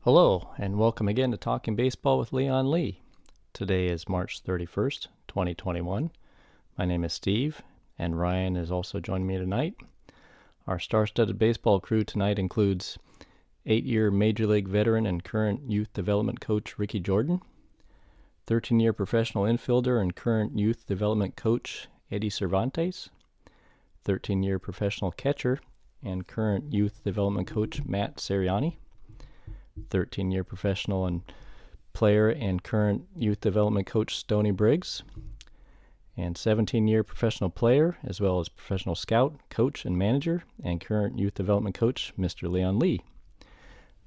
Hello, and welcome again to Talking Baseball with Leon Lee. Today is March 31st, 2021. My name is Steve, and Ryan is also joining me tonight. Our star-studded baseball crew tonight includes 8-year Major League veteran and current youth development coach Ricky Jordan, 13-year professional infielder and current youth development coach Eddie Cervantes, 13-year professional catcher and current youth development coach Matt Ceriani, 13-year professional and player and current youth development coach Stoney Briggs, and 17-year professional player as well as professional scout, coach, and manager and current youth development coach Mr. Leon Lee.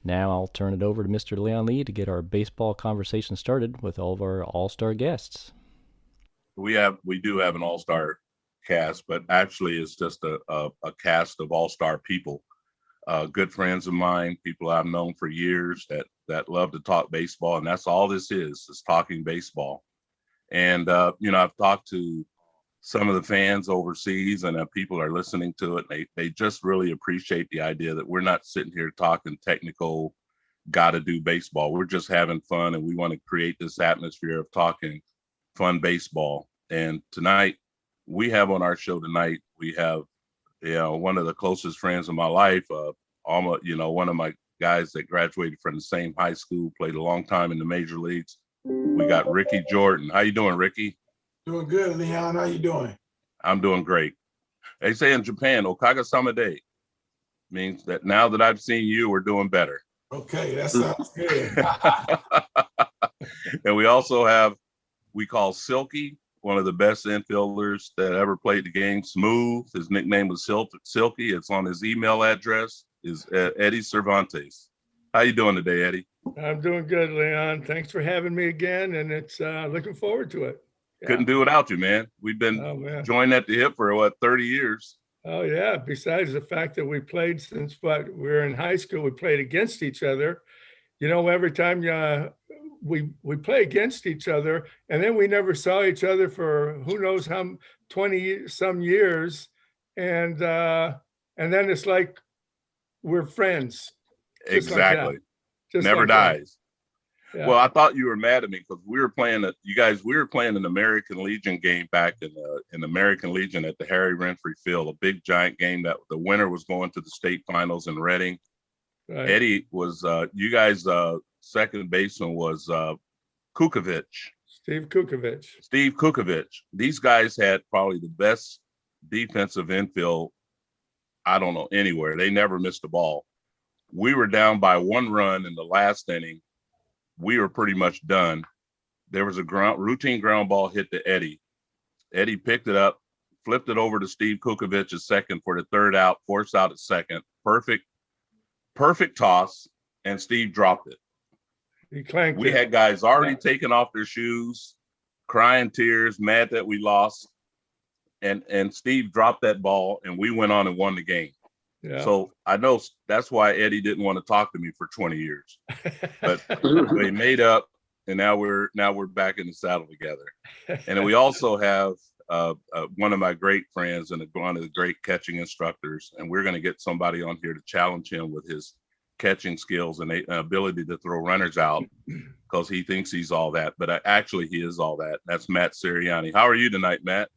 Now I'll turn it over to Mr. Leon Lee to get our baseball conversation started with all of our all-star guests. We do have an all-star cast, but actually it's just a cast of all-star people. Good friends of mine, people I've known for years that love to talk baseball, and that's all this is talking baseball. And I've talked to some of the fans overseas, and people are listening to it. They just really appreciate the idea that we're not sitting here talking technical, gotta do baseball. We're just having fun, and we want to create this atmosphere of talking fun baseball. And tonight, we have on our show tonight, we have one of the closest friends of my life, one of my guys that graduated from the same high school, played a long time in the major leagues. We got Ricky Jordan. How you doing, Ricky? Doing good, Leon. How you doing? I'm doing great. They say in Japan, Okaga Samade means that now that I've seen you, we're doing better. Okay, that sounds good. And we also have, we call Silky, one of the best infielders that ever played the game. Smooth. His nickname was Silky. It's on his email address. Is Eddie Cervantes. How you doing today, Eddie? I'm doing good, Leon. Thanks for having me again, and it's looking forward to it. Yeah. Couldn't do without you, man. We've been joined at the hip for 30 years. Oh yeah. Besides the fact that we played since we were in high school, we played against each other. Every time we play against each other, and then we never saw each other for who knows how 20 some years, and then it's like we're friends. Exactly. Like never dies. Yeah. Well, I thought you were mad at me because we were playing an American Legion game back in the American Legion at the Harry Renfrey Field, a big giant game that the winner was going to the state finals in Reading. Right. Eddie was you guys second baseman was Kukovic. Steve Kukovic. These guys had probably the best defensive infield, I don't know, anywhere. They never missed a ball. We were down by 1 run in the last inning. We were pretty much done. There was a routine ground ball hit to Eddie. Eddie picked it up, flipped it over to Steve Kukovic at second for the third out, forced out at second. Perfect toss, and Steve dropped it. He clanked we it. Had guys already taken off their shoes, crying tears, mad that we lost. And Steve dropped that ball, and we went on and won the game. Yeah. So I know that's why Eddie didn't want to talk to me for 20 years, but we made up, and now we're back in the saddle together. And then we also have one of my great friends and one of the great catching instructors, and we're going to get somebody on here to challenge him with his catching skills and ability to throw runners out, because he thinks he's all that, but actually he is all that. That's Matt Ceriani. How are you tonight, Matt?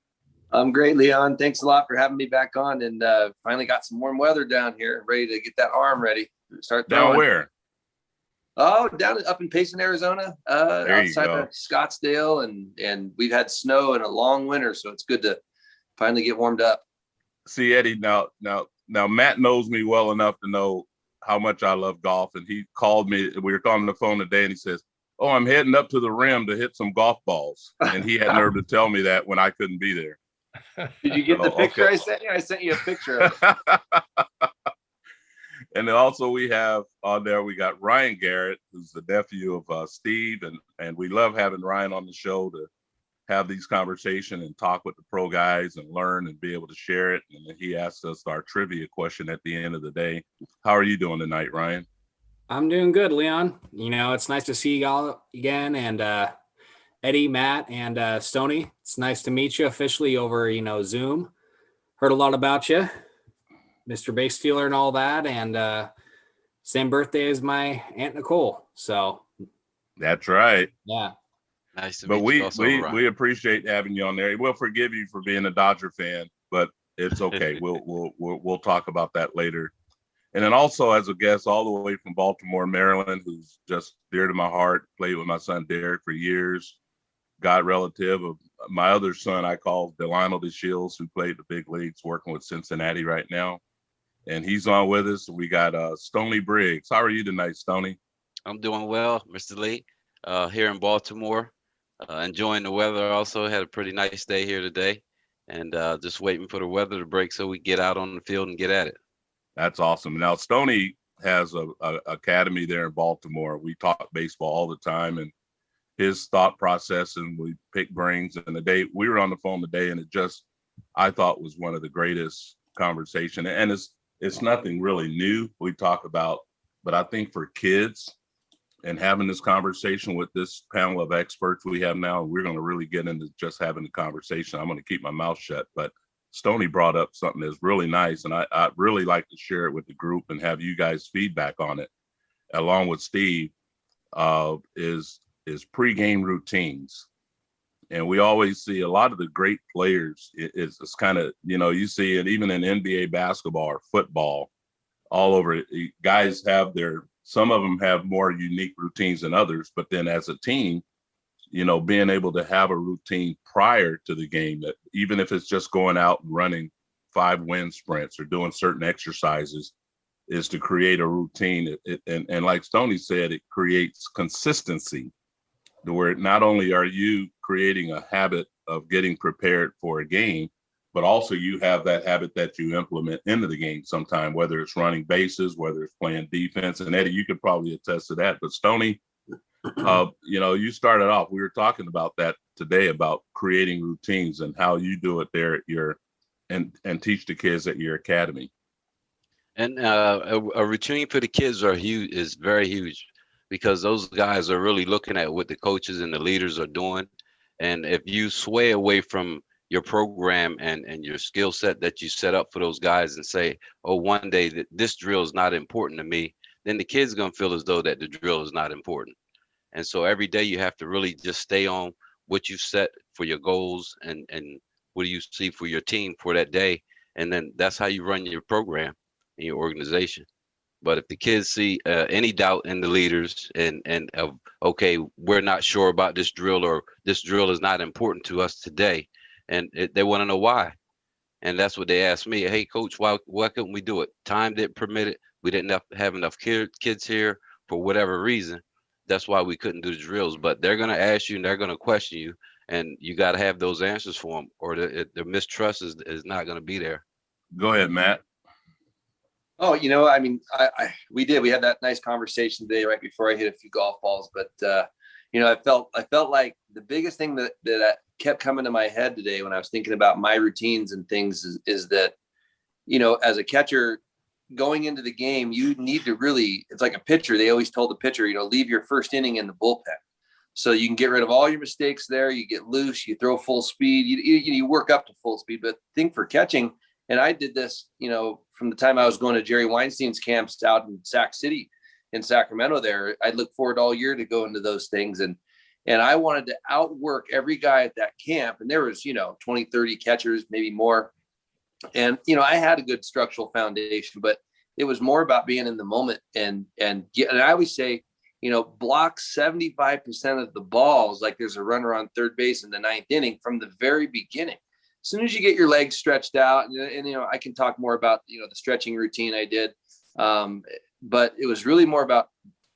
I'm great, Leon. Thanks a lot for having me back on, and finally got some warm weather down here, ready to get that arm ready. Start throwing. Down where? Oh, down up in Payson, Arizona, outside of Scottsdale, and we've had snow and a long winter, so it's good to finally get warmed up. See, Eddie, now Matt knows me well enough to know how much I love golf, and he called me. We were on the phone today, and he says, "Oh, I'm heading up to the rim to hit some golf balls," and he had nerve to tell me that when I couldn't be there. Did you get the picture I sent you? I sent you a picture of it. And then also we have on there, we got Ryan Garrett, who's the nephew of Steve. And we love having Ryan on the show to have these conversations and talk with the pro guys and learn and be able to share it. And then he asked us our trivia question at the end of the day. How are you doing tonight, Ryan? I'm doing good, Leon. It's nice to see y'all again. And Eddie, Matt, and Stoney, it's nice to meet you officially over, Zoom. Heard a lot about you, Mr. Base Stealer and all that. And same birthday as my Aunt Nicole. So That's right. yeah. Nice to But meet you also, Ryan. we appreciate having you on there. We'll forgive you for being a Dodger fan, but it's okay. We'll talk about that later. And then also as a guest all the way from Baltimore, Maryland, who's just dear to my heart, played with my son Derek for years, God relative of my other son I call Delano DeShields, who played the big leagues, working with Cincinnati right now. And he's on with us. We got Stoney Briggs. How are you tonight, Stoney? I'm doing well, Mr. Lee, here in Baltimore. Enjoying the weather also. Had a pretty nice day here today. And just waiting for the weather to break so we get out on the field and get at it. That's awesome. Now, Stoney has a academy there in Baltimore. We talk baseball all the time, and his thought process, and we pick brains. And the day we were on the phone today, and it just, I thought, was one of the greatest conversation. And it's nothing really new we talk about, but I think for kids and having this conversation with this panel of experts we have now, we're going to really get into just having the conversation. I'm going to keep my mouth shut, but Stoney brought up something that's really nice, and I really like to share it with the group and have you guys feedback on it, along with Steve, is pregame routines. And we always see a lot of the great players. It's kind of, you see it even in NBA basketball or football all over. Guys have some of them have more unique routines than others, but then as a team, being able to have a routine prior to the game, that even if it's just going out and running 5 wind sprints or doing certain exercises, is to create a routine. And like Stoney said, it creates consistency, where not only are you creating a habit of getting prepared for a game, but also you have that habit that you implement into the game sometime, whether it's running bases, whether it's playing defense. And Eddie, you could probably attest to that. But Stoney, you started off, we were talking about that today, about creating routines and how you do it there at your, and teach the kids at your academy. And a routine for the kids is very huge, because those guys are really looking at what the coaches and the leaders are doing. And if you sway away from your program and your skill set that you set up for those guys and say, oh, one day this drill is not important to me, then the kid's going to feel as though that the drill is not important. And so every day you have to really just stay on what you set for your goals and what do you see for your team for that day. And then that's how you run your program and your organization. But if the kids see any doubt in the leaders and okay, we're not sure about this drill, or this drill is not important to us today, and they want to know why. And that's what they asked me. Hey, coach, why couldn't we do it? Time didn't permit it. We didn't have enough kids here for whatever reason. That's why we couldn't do the drills. But they're going to ask you and they're going to question you, and you got to have those answers for them, or the mistrust is not going to be there. Go ahead, Matt. Oh, I mean, we had that nice conversation today right before I hit a few golf balls, but I felt like the biggest thing that kept coming to my head today when I was thinking about my routines and things is that, as a catcher going into the game, you need to really, it's like a pitcher. They always told the pitcher, leave your first inning in the bullpen. So you can get rid of all your mistakes there. You get loose, you throw full speed, you work up to full speed, but think for catching. And I did this, from the time I was going to Jerry Weinstein's camps out in Sac City in Sacramento there. I'd look forward all year to go into those things. And I wanted to outwork every guy at that camp. And there was, 20, 30 catchers, maybe more. And, I had a good structural foundation, but it was more about being in the moment and I always say, block 75% of the balls like there's a runner on third base in the 9th inning from the very beginning. As soon as you get your legs stretched out, and I can talk more about, the stretching routine I did. But it was really more about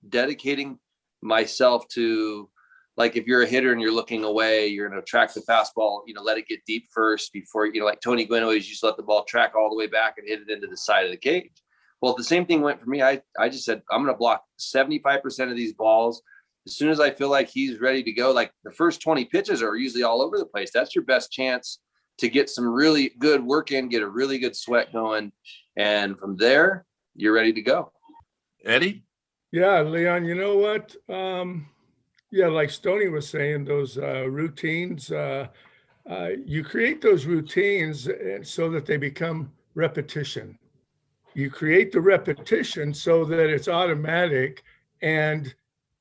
dedicating myself to, like, if you're a hitter and you're looking away, you're going to track the fastball, let it get deep first before, like Tony Gwynn always used to let the ball track all the way back and hit it into the side of the cage. Well, the same thing went for me. I just said, I'm going to block 75% of these balls. As soon as I feel like he's ready to go, like the first 20 pitches are usually all over the place. That's your best chance to get some really good work in, get a really good sweat going. And from there, you're ready to go. Eddie? Yeah, Leon, you know what? Like Stoney was saying, those routines, you create those routines so that they become repetition. you create the repetition so that it's automatic, and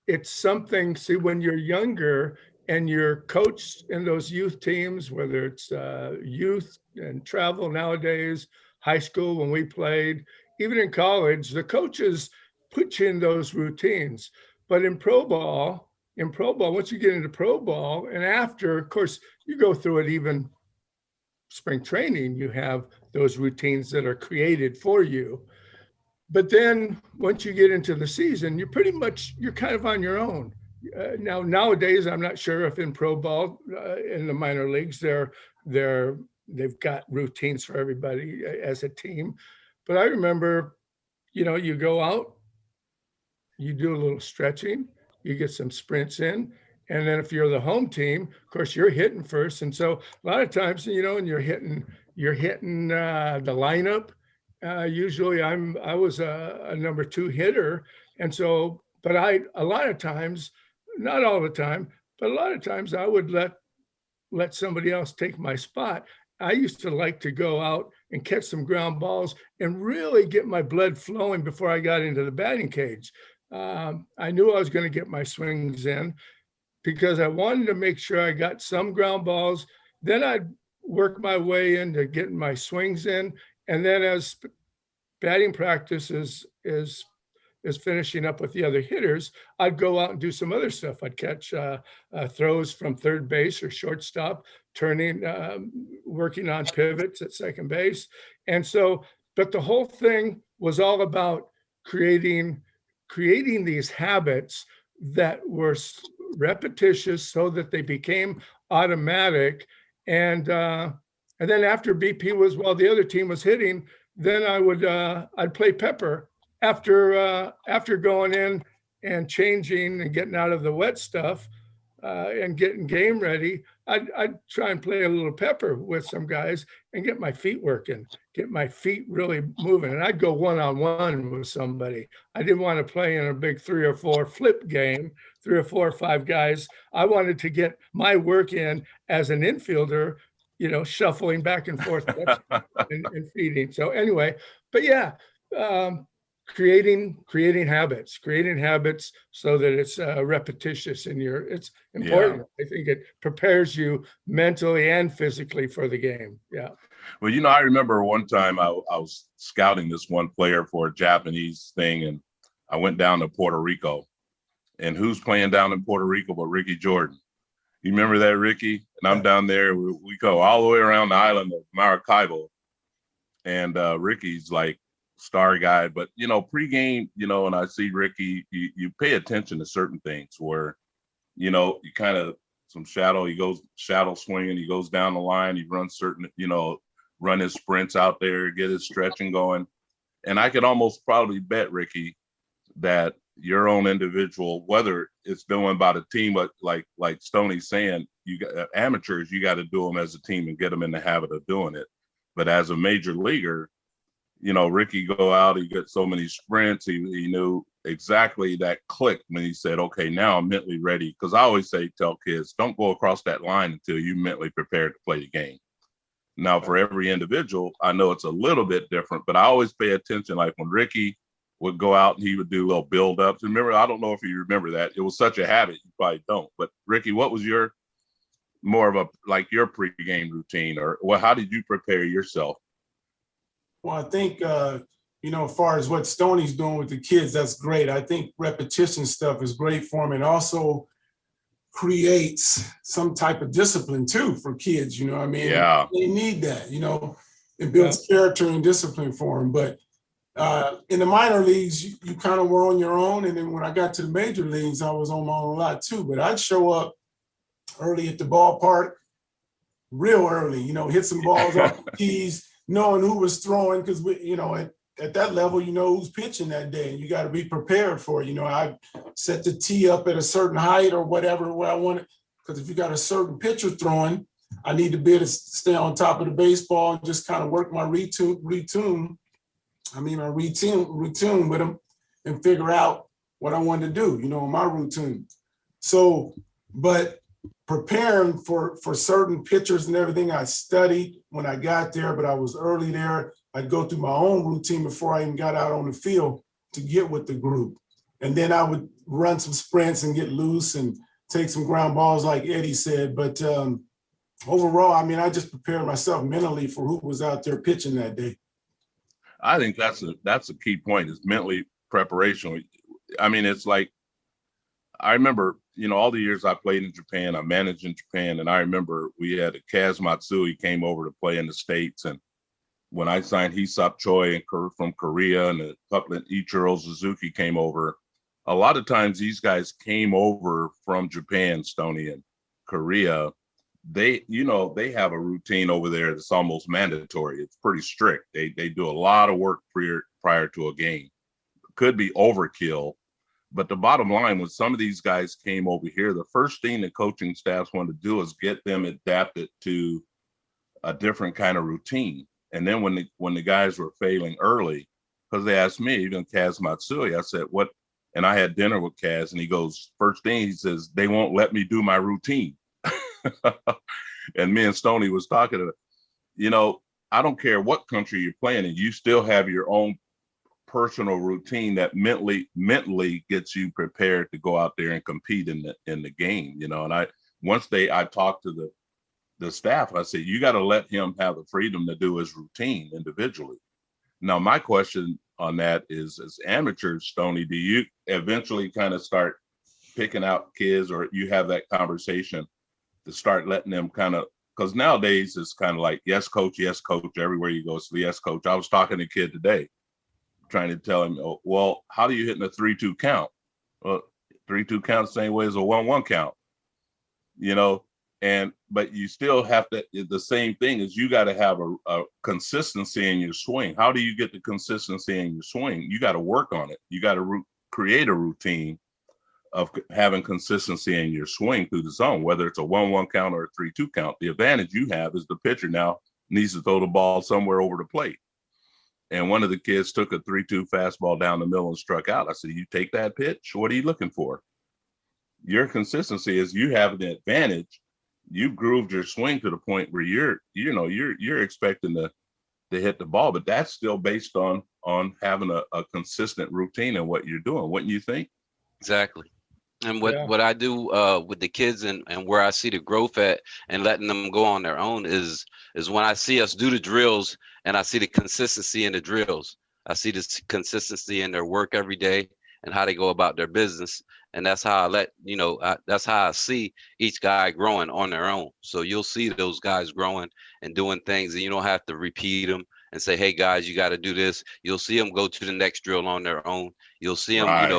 it's something. See, when you're younger and you're coached in those youth teams, whether it's youth and travel nowadays, high school when we played, even in college, the coaches put you in those routines. But in pro ball, once you get into pro ball, and after, of course, you go through it even spring training, you have those routines that are created for you. But then once you get into the season, you're kind of on your own. Now, nowadays, I'm not sure if in pro ball, in the minor leagues, they've got routines for everybody as a team. But I remember, you go out, you do a little stretching, you get some sprints in. And then if you're the home team, of course, you're hitting first. And so a lot of times, and you're hitting the lineup. Usually I was a number 2 hitter. And so, but a lot of times, not all the time, but a lot of times I would let somebody else take my spot. I used to like to go out and catch some ground balls and really get my blood flowing before I got into the batting cage. I knew I was going to get my swings in because I wanted to make sure I got some ground balls. Then I'd work my way into getting my swings in. And then as batting practice is finishing up with the other hitters, I'd go out and do some other stuff. I'd catch throws from third base or shortstop, working on pivots at second base. And so, but the whole thing was all about creating these habits that were repetitious so that they became automatic. And then after BP was, while the other team was hitting, then I'd play pepper after going in and changing and getting out of the wet stuff and getting game ready. I'd try and play a little pepper with some guys and get my feet working, get my feet really moving. And I'd go one-on-one with somebody. I didn't want to play in a big 3 or 4 flip game, 3 or 4 or 5 guys. I wanted to get my work in as an infielder, shuffling back and forth and feeding. So anyway, but yeah, creating habits so that it's repetitious and it's important. Yeah. I think it prepares you mentally and physically for the game. Yeah. Well, I remember one time I was scouting this one player for a Japanese thing, and I went down to Puerto Rico. And who's playing down in Puerto Rico but Ricky Jordan? You remember that, Ricky? And I'm down there. We go all the way around the island of Maracaibo. And Ricky's like star guy. But, pregame, and I see Ricky, you pay attention to certain things where, you kind of some shadow, he goes shadow swinging, he goes down the line, he runs certain, run his sprints out there, get his stretching going. And I could almost probably bet, Ricky, that your own individual, whether it's doing by the team, but like Stoney's saying, you got amateurs, you got to do them as a team and get them in the habit of doing it. But as a major leaguer, Ricky go out, he got so many sprints, he knew exactly that click when he said, okay, now I'm mentally ready. Because I always tell kids, don't go across that line until you're mentally prepared to play the game. Now, for every individual, I know it's a little bit different, but I always pay attention. Like when Ricky would go out and he would do little build-ups. Remember, I don't know if you remember that. It was such a habit, you probably don't. But Ricky, what was your pregame routine, or how did you prepare yourself? Well, I think, as far as what Stoney's doing with the kids, that's great. I think repetition stuff is great for him, and also creates some type of discipline too for kids. Yeah, they need that. It builds character and discipline for them. But in the minor leagues, you kind of were on your own, and then when I got to the major leagues, I was on my own a lot too. But I'd show up early at the ballpark, real early. Hit some balls off the tees, knowing who was throwing, because at that level, who's pitching that day, and you got to be prepared for it. I set the tee up at a certain height or whatever where I want it, because if you got a certain pitcher throwing, I need to be able to stay on top of the baseball and just kind of work my routine with them and figure out what I wanted to do, my routine. So, but preparing for certain pitchers and everything, I studied when I got there, but I was early there. I'd go through my own routine before I even got out on the field to get with the group. And then I would run some sprints and get loose and take some ground balls like Eddie said. But overall, I mean, I just prepared myself mentally for who was out there pitching that day. I think that's a key point, is mentally preparation. I mean, it's like, I remember, all the years I played in Japan, I managed in Japan, and I remember we had Kaz Matsui came over to play in the States, and when I signed Hisap Choi from Korea, and a couple of Ichiro Suzuki came over, a lot of times these guys came over from Japan, Stoney, and Korea. They have a routine over there that's almost mandatory. It's pretty strict. They do a lot of work prior to a game. Could be overkill, but the bottom line was some of these guys came over here. The first thing the coaching staffs want to do is get them adapted to a different kind of routine. And then when the guys were failing early, because they asked me, even Kaz Matsui, I said, what? And I had dinner with Kaz, and he goes, first thing he says, they won't let me do my routine. And me and Stoney was talking to, I don't care what country you're playing in, you still have your own personal routine that mentally gets you prepared to go out there and compete in the game, and I talked to the staff, I said, you got to let him have the freedom to do his routine individually. Now, my question on that is, as amateurs, Stoney, do you eventually kind of start picking out kids, or you have that conversation to start letting them kind of, because nowadays it's kind of like, yes, coach, everywhere you go, it's the yes, coach. I was talking to a kid today, trying to tell him, oh, well, how do you hit in a 3-2 count? Well, 3-2 count the same way as a 1-1 count, but you still have to, the same thing is, you got to have a consistency in your swing. How do you get the consistency in your swing? You got to work on it. You got to create a routine of having consistency in your swing through the zone, whether it's a 1-1 count or a 3-2 count. The advantage you have is the pitcher now needs to throw the ball somewhere over the plate. And one of the kids took a 3-2 fastball down the middle and struck out. I said, you take that pitch? What are you looking for? Your consistency is, you have the advantage. You've grooved your swing to the point where you're expecting to hit the ball, but that's still based on having a consistent routine in what you're doing. Wouldn't you think? Exactly. And what I do with the kids and where I see the growth at and letting them go on their own is when I see us do the drills and I see the consistency in the drills. I see this consistency in their work every day and how they go about their business. And that's how that's how I see each guy growing on their own. So you'll see those guys growing and doing things, and you don't have to repeat them and say, hey guys, you got to do this. You'll see them go to the next drill on their own. You'll see them, Right.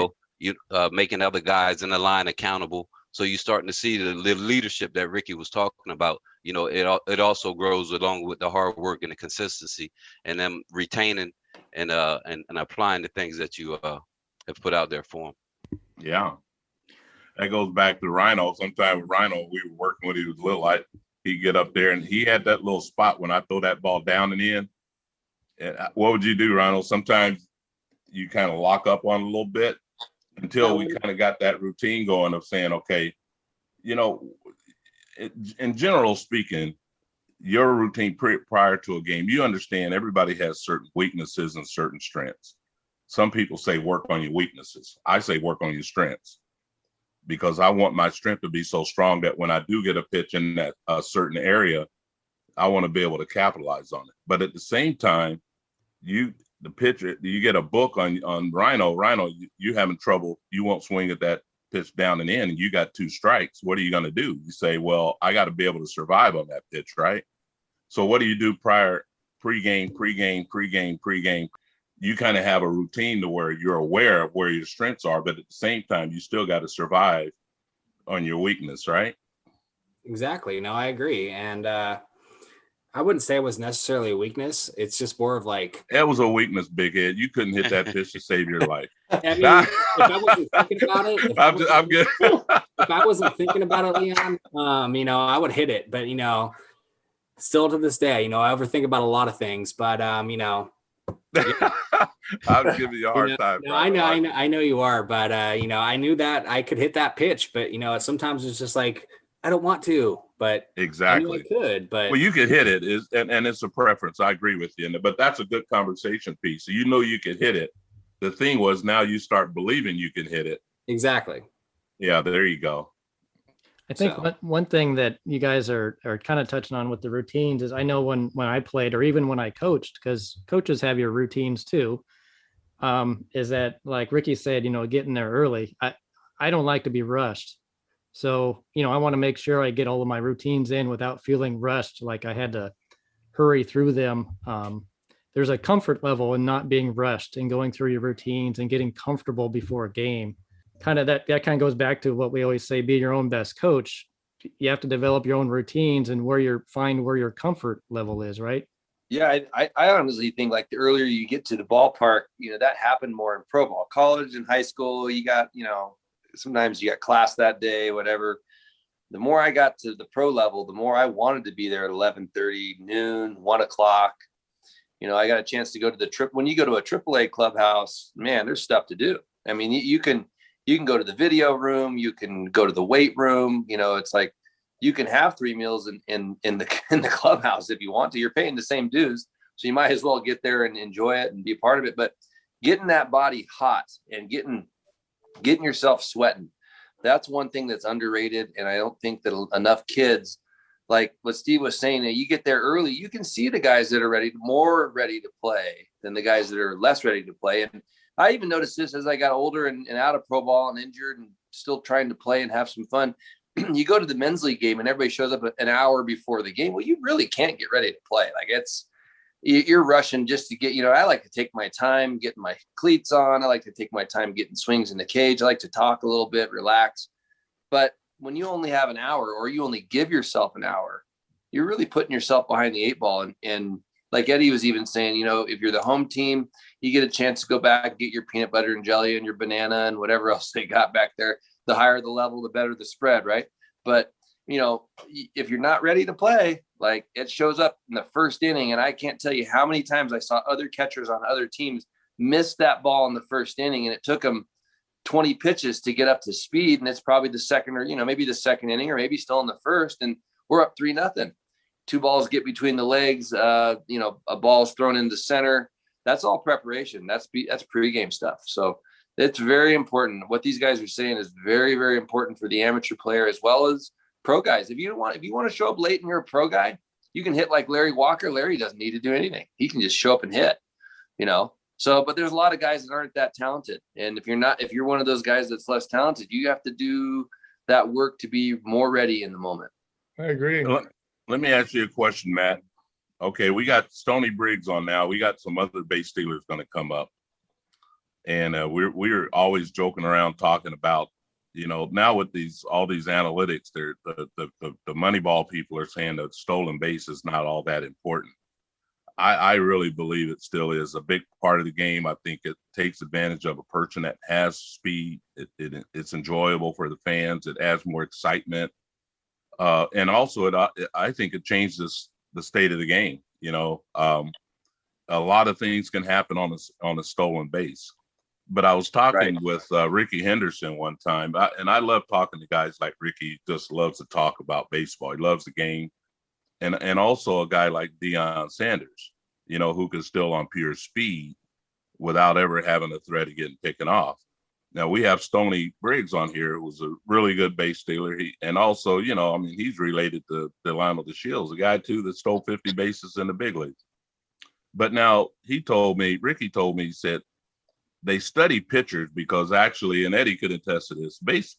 Making other guys in the line accountable. So you're starting to see the leadership that Ricky was talking about. It also grows along with the hard work and the consistency, and them retaining and applying the things that you have put out there for them. Yeah. That goes back to Rhino. Sometimes with Rhino, we were working when he was little. He'd get up there and he had that little spot when I throw that ball down and in. And what would you do, Rhino? Sometimes you kind of lock up on a little bit until we kind of got that routine going of saying, okay, in general speaking, your routine prior to a game, you understand everybody has certain weaknesses and certain strengths. Some people say work on your weaknesses. I say work on your strengths, because I want my strength to be so strong that when I do get a pitch in that certain area, I want to be able to capitalize on it. But at the same time, the pitcher, you get a book on Rhino, you having trouble, you won't swing at that pitch down and in, and you got 2 strikes. What are you going to do? You say, well, I got to be able to survive on that pitch, right? So what do you do pregame? You kind of have a routine to where you're aware of where your strengths are, but at the same time, you still got to survive on your weakness, right? Exactly. No, I agree. And I wouldn't say it was necessarily a weakness. It's just more of like, That was a weakness, big head. You couldn't hit that pitch to save your life. I mean, if I wasn't thinking about it, I'm good. if I wasn't thinking about it, Leon, I would hit it. But still to this day, I overthink about a lot of things. But yeah. I'm giving you a hard time. No, I know you are, but I knew that I could hit that pitch, but sometimes it's just like I don't want to, but Exactly. I knew I could, but Well, you could hit it, and it's a preference. I agree with you, but that's a good conversation piece. So you could hit it. The thing was, now you start believing you can hit it. exactly. Yeah, there you go. I think So- one thing that you guys are kind of touching on with the routines is, I know when I played, or even when I coached, because coaches have your routines too, is that, like Ricky said, getting there early. I don't like to be rushed. So, I want to make sure I get all of my routines in without feeling rushed, like I had to hurry through them. There's a comfort level in not being rushed and going through your routines and getting comfortable before a game. Kind of that kind of goes back to what we always say: be your own best coach. You have to develop your own routines and find where your comfort level is, right? Yeah, I honestly think like the earlier you get to the ballpark, that happened more in pro ball. College and high school, you got, sometimes you got class that day, whatever. The more I got to the pro level, the more I wanted to be there at 11:30, noon, 1 o'clock. I got a chance to go to the trip. When you go to a AAA clubhouse, man, there's stuff to do. I mean, you can go to the video room, you can go to the weight room. It's like you can have 3 meals in the clubhouse if you want to. You're paying the same dues, so you might as well get there and enjoy it and be a part of it. But getting that body hot and getting yourself sweating, that's one thing that's underrated. And I don't think that enough kids, like what Steve was saying, that you get there early, you can see the guys that are more ready to play than the guys that are less ready to play. And I even noticed this as I got older and out of pro ball and injured and still trying to play and have some fun. You go to the men's league game and everybody shows up an hour before the game. Well, you really can't get ready to play. Like you're rushing just to get, I like to take my time getting my cleats on. I like to take my time getting swings in the cage. I like to talk a little bit, relax. But when you only have an hour, or you only give yourself an hour, you're really putting yourself behind the 8 ball. And like Eddie was even saying, if you're the home team, you get a chance to go back, get your peanut butter and jelly and your banana and whatever else they got back there. The higher the level, the better the spread, right? But, if you're not ready to play, like it shows up in the first inning. And I can't tell you how many times I saw other catchers on other teams miss that ball in the first inning, and it took them 20 pitches to get up to speed. And it's probably the second, or, maybe the second inning, or maybe still in the first, and we're up 3-0. 2 balls get between the legs. A ball's thrown into center. That's all preparation. That's pregame stuff. So it's very important. What these guys are saying is very, very important for the amateur player as well as pro guys. If you want to show up late and you're a pro guy, you can hit like Larry Walker. Larry doesn't need to do anything. He can just show up and hit, So, but there's a lot of guys that aren't that talented. And if you're one of those guys that's less talented, you have to do that work to be more ready in the moment. I agree. Let me ask you a question, Matt. Okay, we got Stoney Briggs on now. We got some other base stealers going to come up. And we're always joking around talking about, now with all these analytics, the money ball people are saying that stolen base is not all that important. I really believe it still is a big part of the game. I think it takes advantage of a person that has speed. It's enjoyable for the fans. It adds more excitement. And also I think it changes the state of the game. A lot of things can happen on a stolen base. But I was talking with Ricky Henderson one time, and I love talking to guys like Ricky. Just loves to talk about baseball. He loves the game, and also a guy like Deion Sanders, who can still on pure speed without ever having a threat of getting taken off. Now we have Stoney Briggs on here, who's a really good base stealer. And also, he's related to Delano DeShields, a guy too that stole 50 bases in the big leagues. But now Ricky told me, he said, they study pitchers because actually, and Eddie could attest to this, base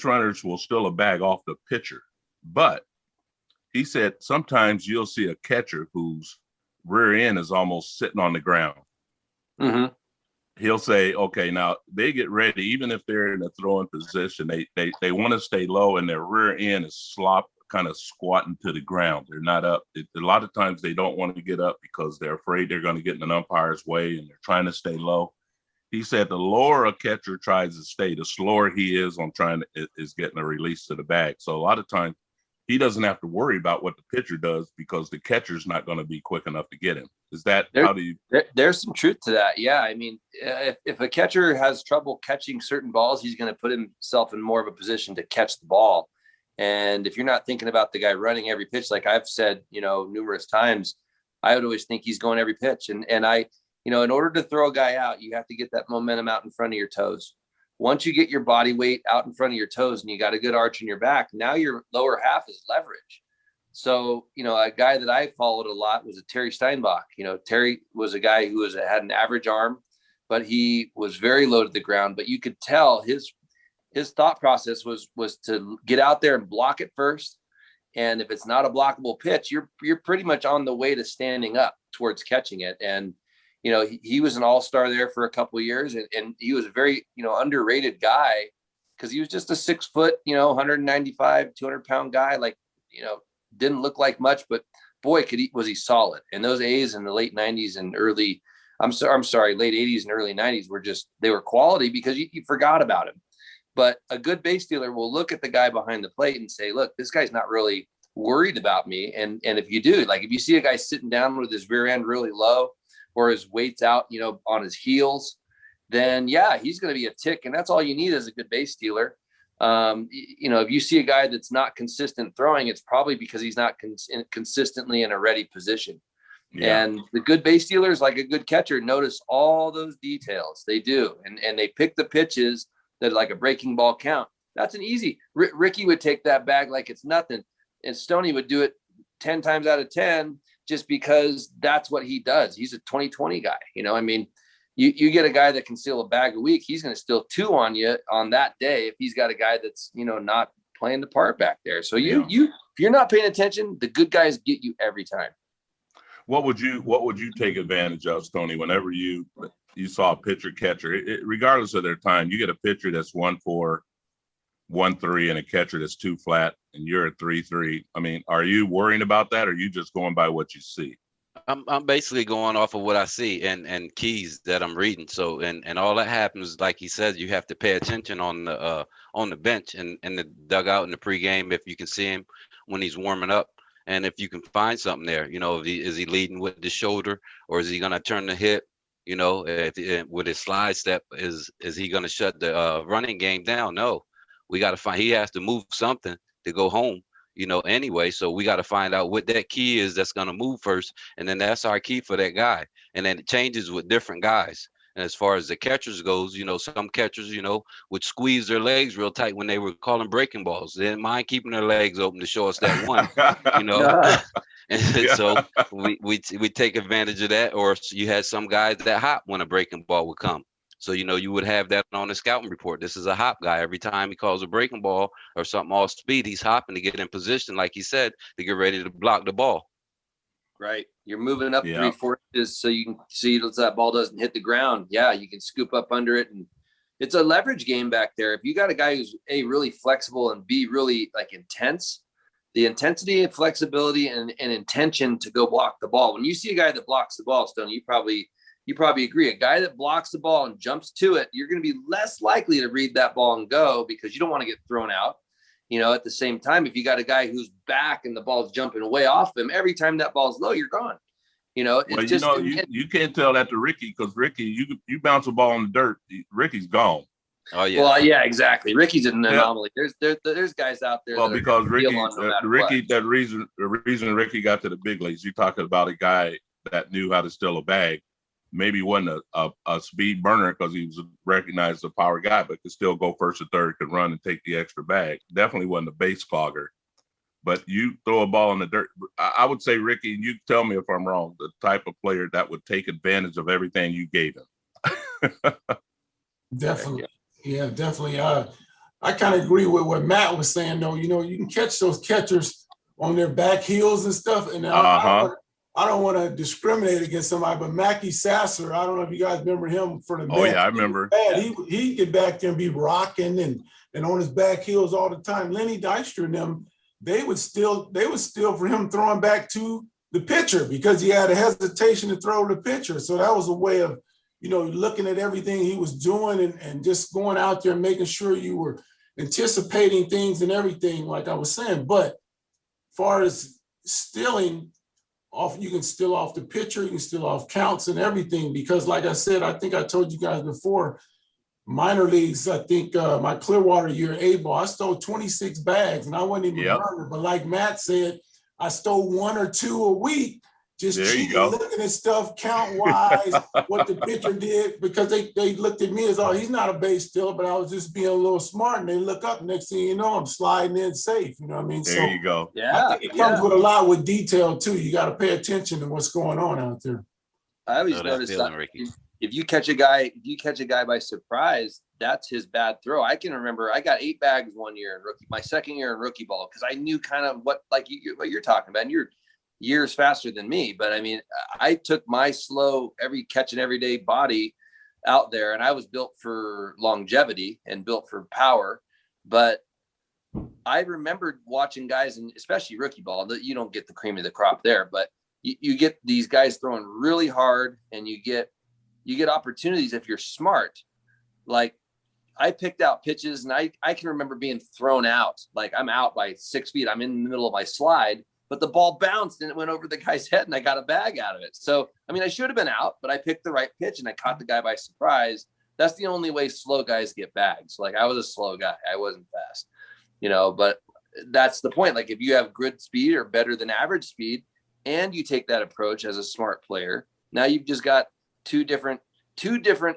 runners will steal a bag off the pitcher. But he said sometimes you'll see a catcher whose rear end is almost sitting on the ground. Mm-hmm. He'll say, okay, now they get ready, even if they're in a throwing position, they want to stay low and their rear end is kind of squatting to the ground. They're not up. A lot of times they don't want to get up because they're afraid they're going to get in an umpire's way and they're trying to stay low. He said the lower a catcher tries to stay, the slower he is on is getting a release to the bag. So a lot of times he doesn't have to worry about what the pitcher does because the catcher's not going to be quick enough to get him. Is that how do you? There's some truth to that. Yeah, I mean, if a catcher has trouble catching certain balls, he's going to put himself in more of a position to catch the ball. And if you're not thinking about the guy running every pitch, like I've said, numerous times, I would always think he's going every pitch. And I, in order to throw a guy out, you have to get that momentum out in front of your toes. Once you get your body weight out in front of your toes and you got a good arch in your back, now your lower half is leverage. So, a guy that I followed a lot was a Terry Steinbach. Terry was a guy who had an average arm, but he was very low to the ground. But you could tell his thought process was to get out there and block it first. And if it's not a blockable pitch, you're pretty much on the way to standing up towards catching it. And he was an all-star there for a couple of years, and he was a very, underrated guy because he was just a 6 foot, 195, 200-pound guy. Like, didn't look like much, but boy, was he solid. And those A's in the late 90s and late 80s and early 90s they were quality because you forgot about him. But a good base stealer will look at the guy behind the plate and say, look, this guy's not really worried about me. And if you do, like if you see a guy sitting down with his rear end really low, or his weight's out, on his heels, then yeah, he's going to be a tick. And that's all you need as a good base stealer. If you see a guy that's not consistent throwing, it's probably because he's not consistently in a ready position. Yeah. And the good base stealers, like a good catcher, notice all those details. They do. And they pick the pitches that like a breaking ball count. That's an easy. Ricky would take that bag like it's nothing. And Stoney would do it 10 times out of 10. Just because that's what he does. He's a 20-20 guy. You get a guy that can steal a bag a week, he's going to steal 2 on you on that day if he's got a guy that's, not playing the part back there. So if you're not paying attention, the good guys get you every time. What would you take advantage of, Stoney, whenever you saw a pitcher catcher, regardless of their time, you get a pitcher that's 1-4, 1-3 and a catcher that's 2 flat and you're at 3-3. I mean, are you worrying about that or are you just going by what you see? I'm basically going off of what I see and keys that I'm reading. So and all that happens, like he said, you have to pay attention on the bench and the dugout in the pregame if you can see him when he's warming up. And if you can find something there, is he leading with the shoulder or is he going to turn the hip? With his slide step, is he going to shut the running game down? No. We got to find, he has to move something to go home, anyway. So we got to find out what that key is that's going to move first. And then that's our key for that guy. And then it changes with different guys. And as far as the catchers goes, some catchers, would squeeze their legs real tight when they were calling breaking balls. They didn't mind keeping their legs open to show us that one, And so we take advantage of that. Or you had some guys that hop when a breaking ball would come. So, you would have that on the scouting report. This is a hop guy. Every time he calls a breaking ball or something off speed, he's hopping to get in position, like he said, to get ready to block the ball. Right. You're moving up 3-4 inches so you can see that ball doesn't hit the ground. Yeah, you can scoop up under it. And it's a leverage game back there. If you got a guy who's A, really flexible and B, really like intense, the intensity and flexibility and intention to go block the ball. When you see a guy that blocks the ball, Stone, you probably agree. A guy that blocks the ball and jumps to it, you're going to be less likely to read that ball and go because you don't want to get thrown out. At the same time, if you got a guy who's back and the ball's jumping way off him, every time that ball's low, you're gone. You can't tell that to Ricky because Ricky, you bounce a ball in the dirt, Ricky's gone. Oh yeah. Well, yeah, exactly. Ricky's an anomaly. There's guys out there. Well, because the reason Ricky got to the big leagues, you're talking about a guy that knew how to steal a bag. Maybe wasn't a speed burner because he was recognized as a power guy, but could still go first or third, could run and take the extra bag. Definitely wasn't a base clogger. But you throw a ball in the dirt. I would say, Ricky, and you tell me if I'm wrong, the type of player that would take advantage of everything you gave him. Definitely. Yeah, definitely. I kind of agree with what Matt was saying, though. You can catch those catchers on their back heels and stuff. And I don't want to discriminate against somebody, but Mackie Sasser, I don't know if you guys remember him for the Mets. Oh, yeah, I remember. He'd get back there and be rocking and on his back heels all the time. Lenny Dykstra and them, they would steal for him throwing back to the pitcher because he had a hesitation to throw the pitcher. So that was a way of, looking at everything he was doing and just going out there and making sure you were anticipating things and everything, like I was saying. But far as stealing off, you can steal off the pitcher, you can steal off counts and everything. Because like I said, I think I told you guys before, minor leagues, I think my Clearwater year A-ball, I stole 26 bags and I wasn't even Yep. burning. But like Matt said, I stole 1 or 2 a week, just There you cheating, go. looking at stuff count-wise, what the pitcher did, because they looked at me as, oh, he's not a base stealer, but I was just being a little smart. And they look up, next thing you know, I'm sliding in safe. You know what I mean? There you go. I Yeah, think it comes with a lot with detail too. You got to pay attention to what's going on out there. I always Know that notice feeling, that Ricky. if you catch a guy by surprise, that's his bad throw. I can remember I got 8 bags one year in rookie, my second year in rookie ball, because I knew kind of what you're talking about. And you're years faster than me, but I mean, I took my slow catch and everyday body out there, and I was built for longevity and built for power. But I remembered watching guys, and especially rookie ball, that you don't get the cream of the crop there, but you get these guys throwing really hard, and you get opportunities if you're smart. Like I picked out pitches, and I can remember being thrown out. Like I'm out by 6 feet. I'm in the middle of my slide, but the ball bounced and it went over the guy's head and I got a bag out of it. So, I mean, I should have been out, but I picked the right pitch and I caught the guy by surprise. That's the only way slow guys get bags. Like I was a slow guy. I wasn't fast, but that's the point. Like if you have good speed or better than average speed and you take that approach as a smart player, now you've just got two different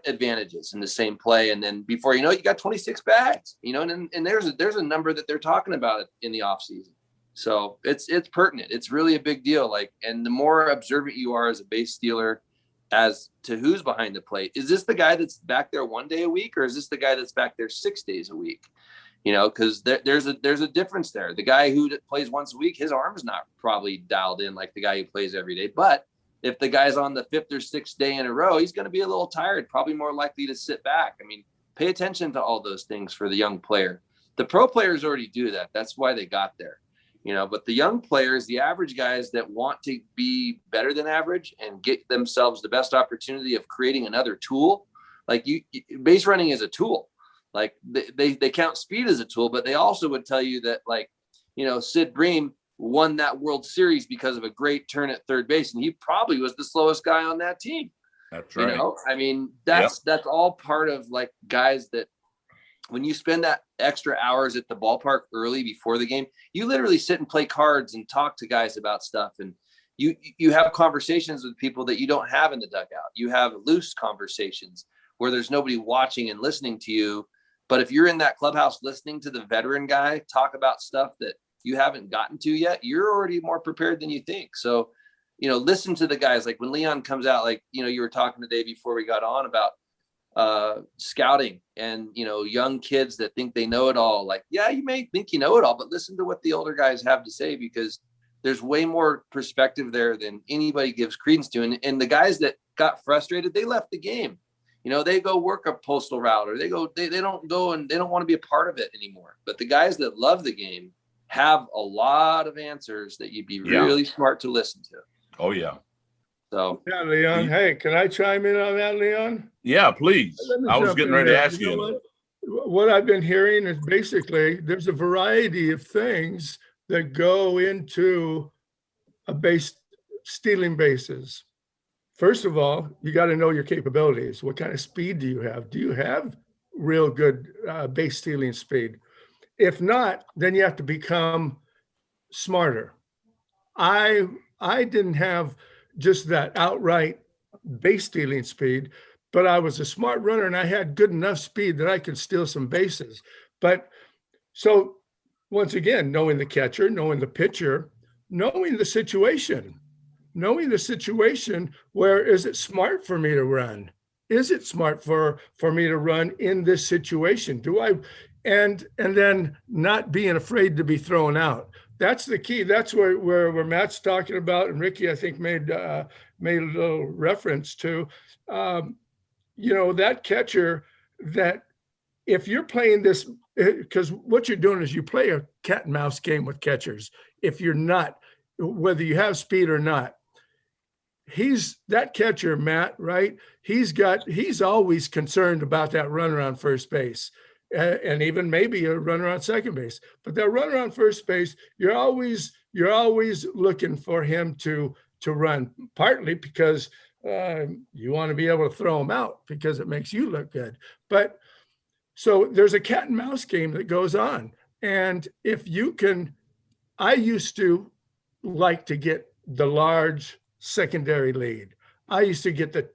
advantages in the same play. And then before you know it, you got 26 bags, and there's a number that they're talking about in the off season. So it's pertinent. It's really a big deal. Like, and the more observant you are as a base stealer as to who's behind the plate, is this the guy that's back there 1 day a week, or is this the guy that's back there 6 days a week? Because there's a difference there. The guy who plays once a week, his arm's not probably dialed in like the guy who plays every day. But if the guy's on the 5th or 6th day in a row, he's going to be a little tired, probably more likely to sit back. I mean, pay attention to all those things for the young player. The pro players already do that. That's why they got there. But the young players, the average guys that want to be better than average and get themselves the best opportunity of creating another tool, like base running is a tool. Like they count speed as a tool, but they also would tell you that, like, Sid Bream won that World Series because of a great turn at third base, and he probably was the slowest guy on that team. That's right. I mean, that's all part of like guys that, when you spend that extra hours at the ballpark early before the game, you literally sit and play cards and talk to guys about stuff. And you have conversations with people that you don't have in the dugout. You have loose conversations where there's nobody watching and listening to you. But if you're in that clubhouse listening to the veteran guy talk about stuff that you haven't gotten to yet, you're already more prepared than you think. So, listen to the guys. Like when Leon comes out, like, you were talking today before we got on about scouting and young kids that think they know it all. Like, yeah, you may think you know it all, but listen to what the older guys have to say, because there's way more perspective there than anybody gives credence to. And the guys that got frustrated, they left the game. They go work a postal route, or they don't go and they don't want to be a part of it anymore. But the guys that love the game have a lot of answers that you'd be really smart to listen to. Oh yeah. So yeah, Leon. Hey, can I chime in on that, Leon? Yeah, please. I was getting ready to ask you. What I've been hearing is basically there's a variety of things that go into a base stealing bases. First of all, you got to know your capabilities. What kind of speed do you have? Do you have real good base stealing speed? If not, then you have to become smarter. I didn't have just that outright base stealing speed, but I was a smart runner and I had good enough speed that I could steal some bases. But so once again, knowing the catcher, knowing the pitcher, knowing the situation where is it smart for me to run? Is it smart for me to run in this situation? And then not being afraid to be thrown out. That's the key. That's where Matt's talking about, and Ricky, I think, made a little reference to, that catcher, that if you're playing this, because what you're doing is you play a cat and mouse game with catchers. If you're not, whether you have speed or not, he's that catcher, Matt, right? He's always concerned about that runner on first base. And even maybe a runner on second base. But that runner on first base, you're always you're always looking for him to run, partly because you want to be able to throw him out because it makes you look good. But so there's a cat and mouse game that goes on. And if you can, I used to like to get the large secondary lead. I used to get the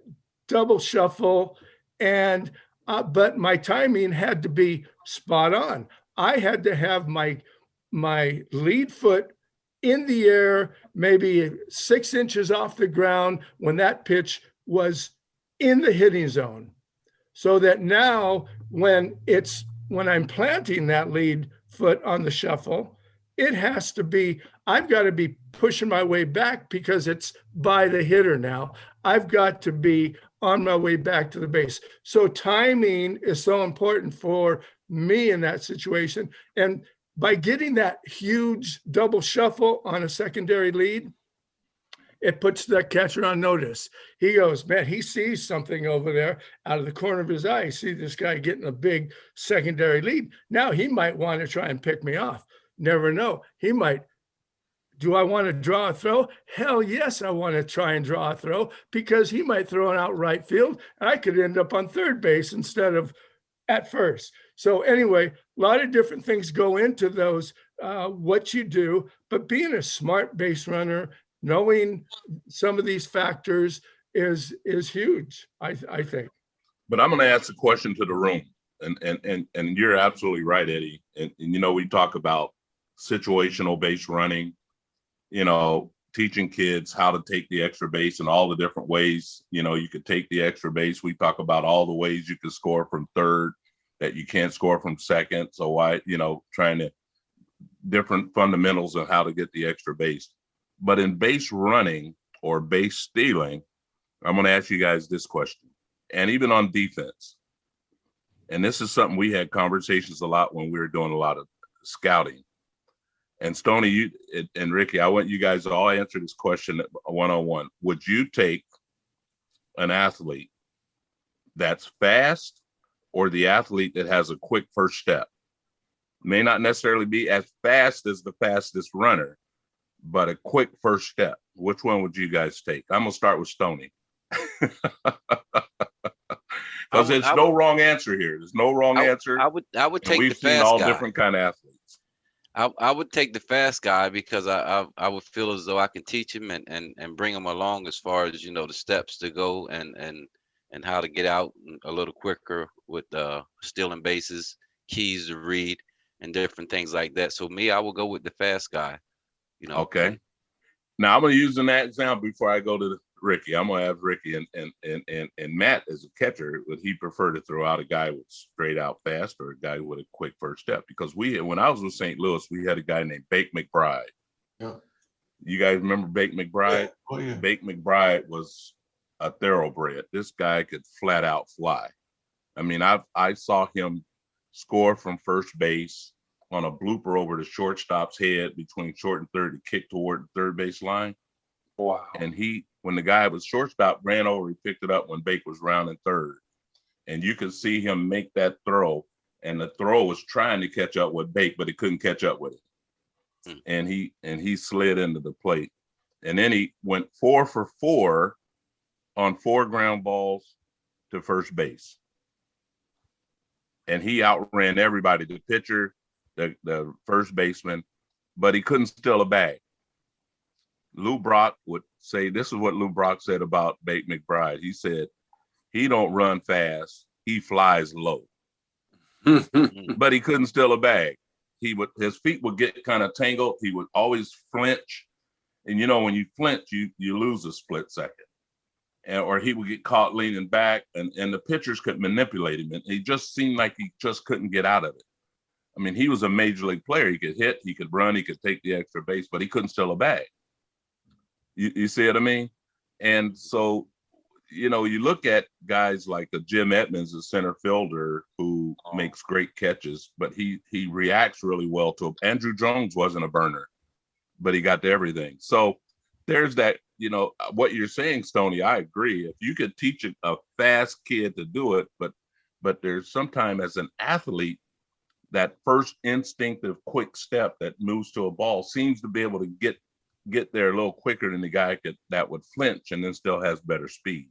double shuffle, and but my timing had to be spot on. I had to have my lead foot in the air, maybe 6 inches off the ground when that pitch was in the hitting zone, so that now when I'm planting that lead foot on the shuffle, it has to be, I've got to be pushing my way back because it's by the hitter now. I've got to be on my way back to the base. So timing is so important for me in that situation. And by getting that huge double shuffle on a secondary lead, it puts the catcher on notice. He goes, man, he sees something over there out of the corner of his eye. He sees this guy getting a big secondary lead. Now he might want to try and pick me off. Never know. He might. Do I want to draw a throw? Hell yes, I want to try and draw a throw, because he might throw it out right field and I could end up on third base instead of at first. So anyway, a lot of different things go into those, what you do, but being a smart base runner, knowing some of these factors is huge, I think. But I'm going to ask a question to the room, and you're absolutely right, Eddie. And you know, we talk about situational base running, you know, teaching kids how to take the extra base and all the different ways, you know, you could take the extra base. We talk about all the ways you can score from third that you can't score from second. So why, you know, trying to different fundamentals of how to get the extra base. But in base running or base stealing, I'm going to ask you guys this question. And even on defense, and this is something we had conversations a lot when we were doing a lot of scouting. And Stoney, you and Ricky, I want you guys to all answer this question one-on-one. Would you take an athlete that's fast or the athlete that has a quick first step? May not necessarily be as fast as the fastest runner, but a quick first step. Which one would you guys take? I'm going to start with Stoney. Because there's no wrong answer here. There's no wrong answer. I would take the fast guy. We've seen all different kind of athletes. I would take the fast guy because I would feel as though I can teach him and bring him along as far as, you know, the steps to go and how to get out a little quicker with stealing bases, keys to read, and different things like that. So me, I will go with the fast guy. You know. Okay. Now I'm going to use that example before I go to Ricky. I'm going to have Ricky and Matt as a catcher. Would he prefer to throw out a guy with straight out fast or a guy with a quick first step? Because when I was with St. Louis, we had a guy named Bake McBride. Yeah. You guys remember Bake McBride? Yeah. Oh, yeah. Bake McBride was a thoroughbred. This guy could flat out fly. I mean, I saw him score from first base on a blooper over the shortstop's head between short and third to kick toward the third base line. Wow. And when the guy was shortstop, ran over, he picked it up when Bake was rounding third. And you could see him make that throw. And the throw was trying to catch up with Bake, but he couldn't catch up with it. And he slid into the plate. And then he went 4 for 4 on 4 ground balls to first base. And he outran everybody, the pitcher, the first baseman, but he couldn't steal a bag. Lou Brock would say, this is what Lou Brock said about Bake McBride. He said, he don't run fast, he flies low. But he couldn't steal a bag. His feet would get kind of tangled. He would always flinch. And you know, when you flinch, you lose a split second. Or he would get caught leaning back, and the pitchers could manipulate him. And he just seemed like he just couldn't get out of it. I mean, he was a major league player. He could hit, he could run, he could take the extra base, but he couldn't steal a bag. You see what I mean? And so, you know, you look at guys like a Jim Edmonds, a center fielder who makes great catches, but he reacts really well to him. Andrew Jones wasn't a burner, but he got to everything. So there's that, you know, what you're saying, Stoney, I agree. If you could teach a fast kid to do it, but there's sometimes as an athlete, that first instinctive quick step that moves to a ball seems to be able to get there a little quicker than the guy that would flinch and then still has better speed.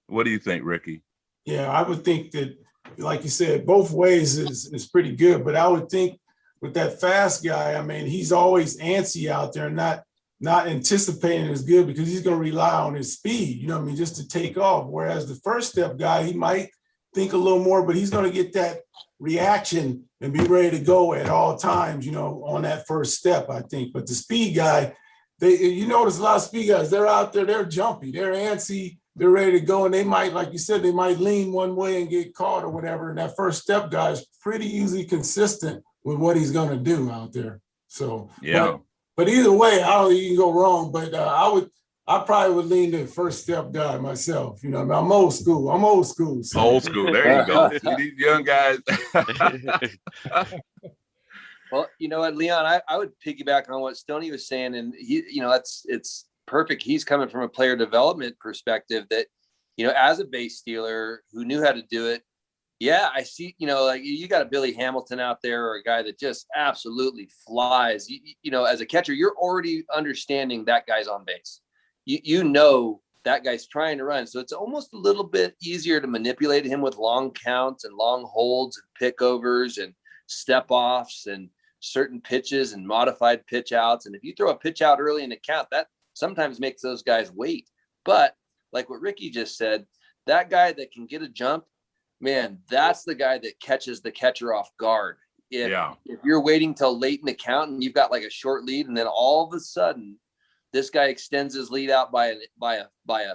What do you think, Ricky? Yeah, I would think that, like you said, both ways is pretty good. But I would think with that fast guy, I mean, he's always antsy out there, not anticipating as good because he's going to rely on his speed, you know what I mean, just to take off. Whereas the first step guy, he might think a little more, but he's going to get that reaction and be ready to go at all times, you know, on that first step, I think. But the speed guy, you notice a lot of speed guys, they're out there, they're jumpy, they're antsy, they're ready to go. And they might, like you said, they might lean one way and get caught or whatever. And that first step guy is pretty easily consistent with what he's going to do out there. So, yeah. But either way, I don't think you can go wrong. But I probably would lean to the first step guy myself. You know, I mean, I'm old school. So. Old school. There you go. See these young guys. Well, you know what, Leon, I would piggyback on what Stoney was saying, and he, you know, it's perfect. He's coming from a player development perspective that, you know, as a base stealer who knew how to do it. Yeah, I see, you know, like you got a Billy Hamilton out there or a guy that just absolutely flies. You know, as a catcher, you're already understanding that guy's on base. You know that guy's trying to run. So it's almost a little bit easier to manipulate him with long counts and long holds and pickovers and step offs and certain pitches and modified pitch outs. And if you throw a pitch out early in the count, that sometimes makes those guys wait. But like what Ricky just said, that guy that can get a jump, man, that's the guy that catches the catcher off guard. If you're waiting till late in the count and you've got like a short lead, and then all of a sudden this guy extends his lead out by a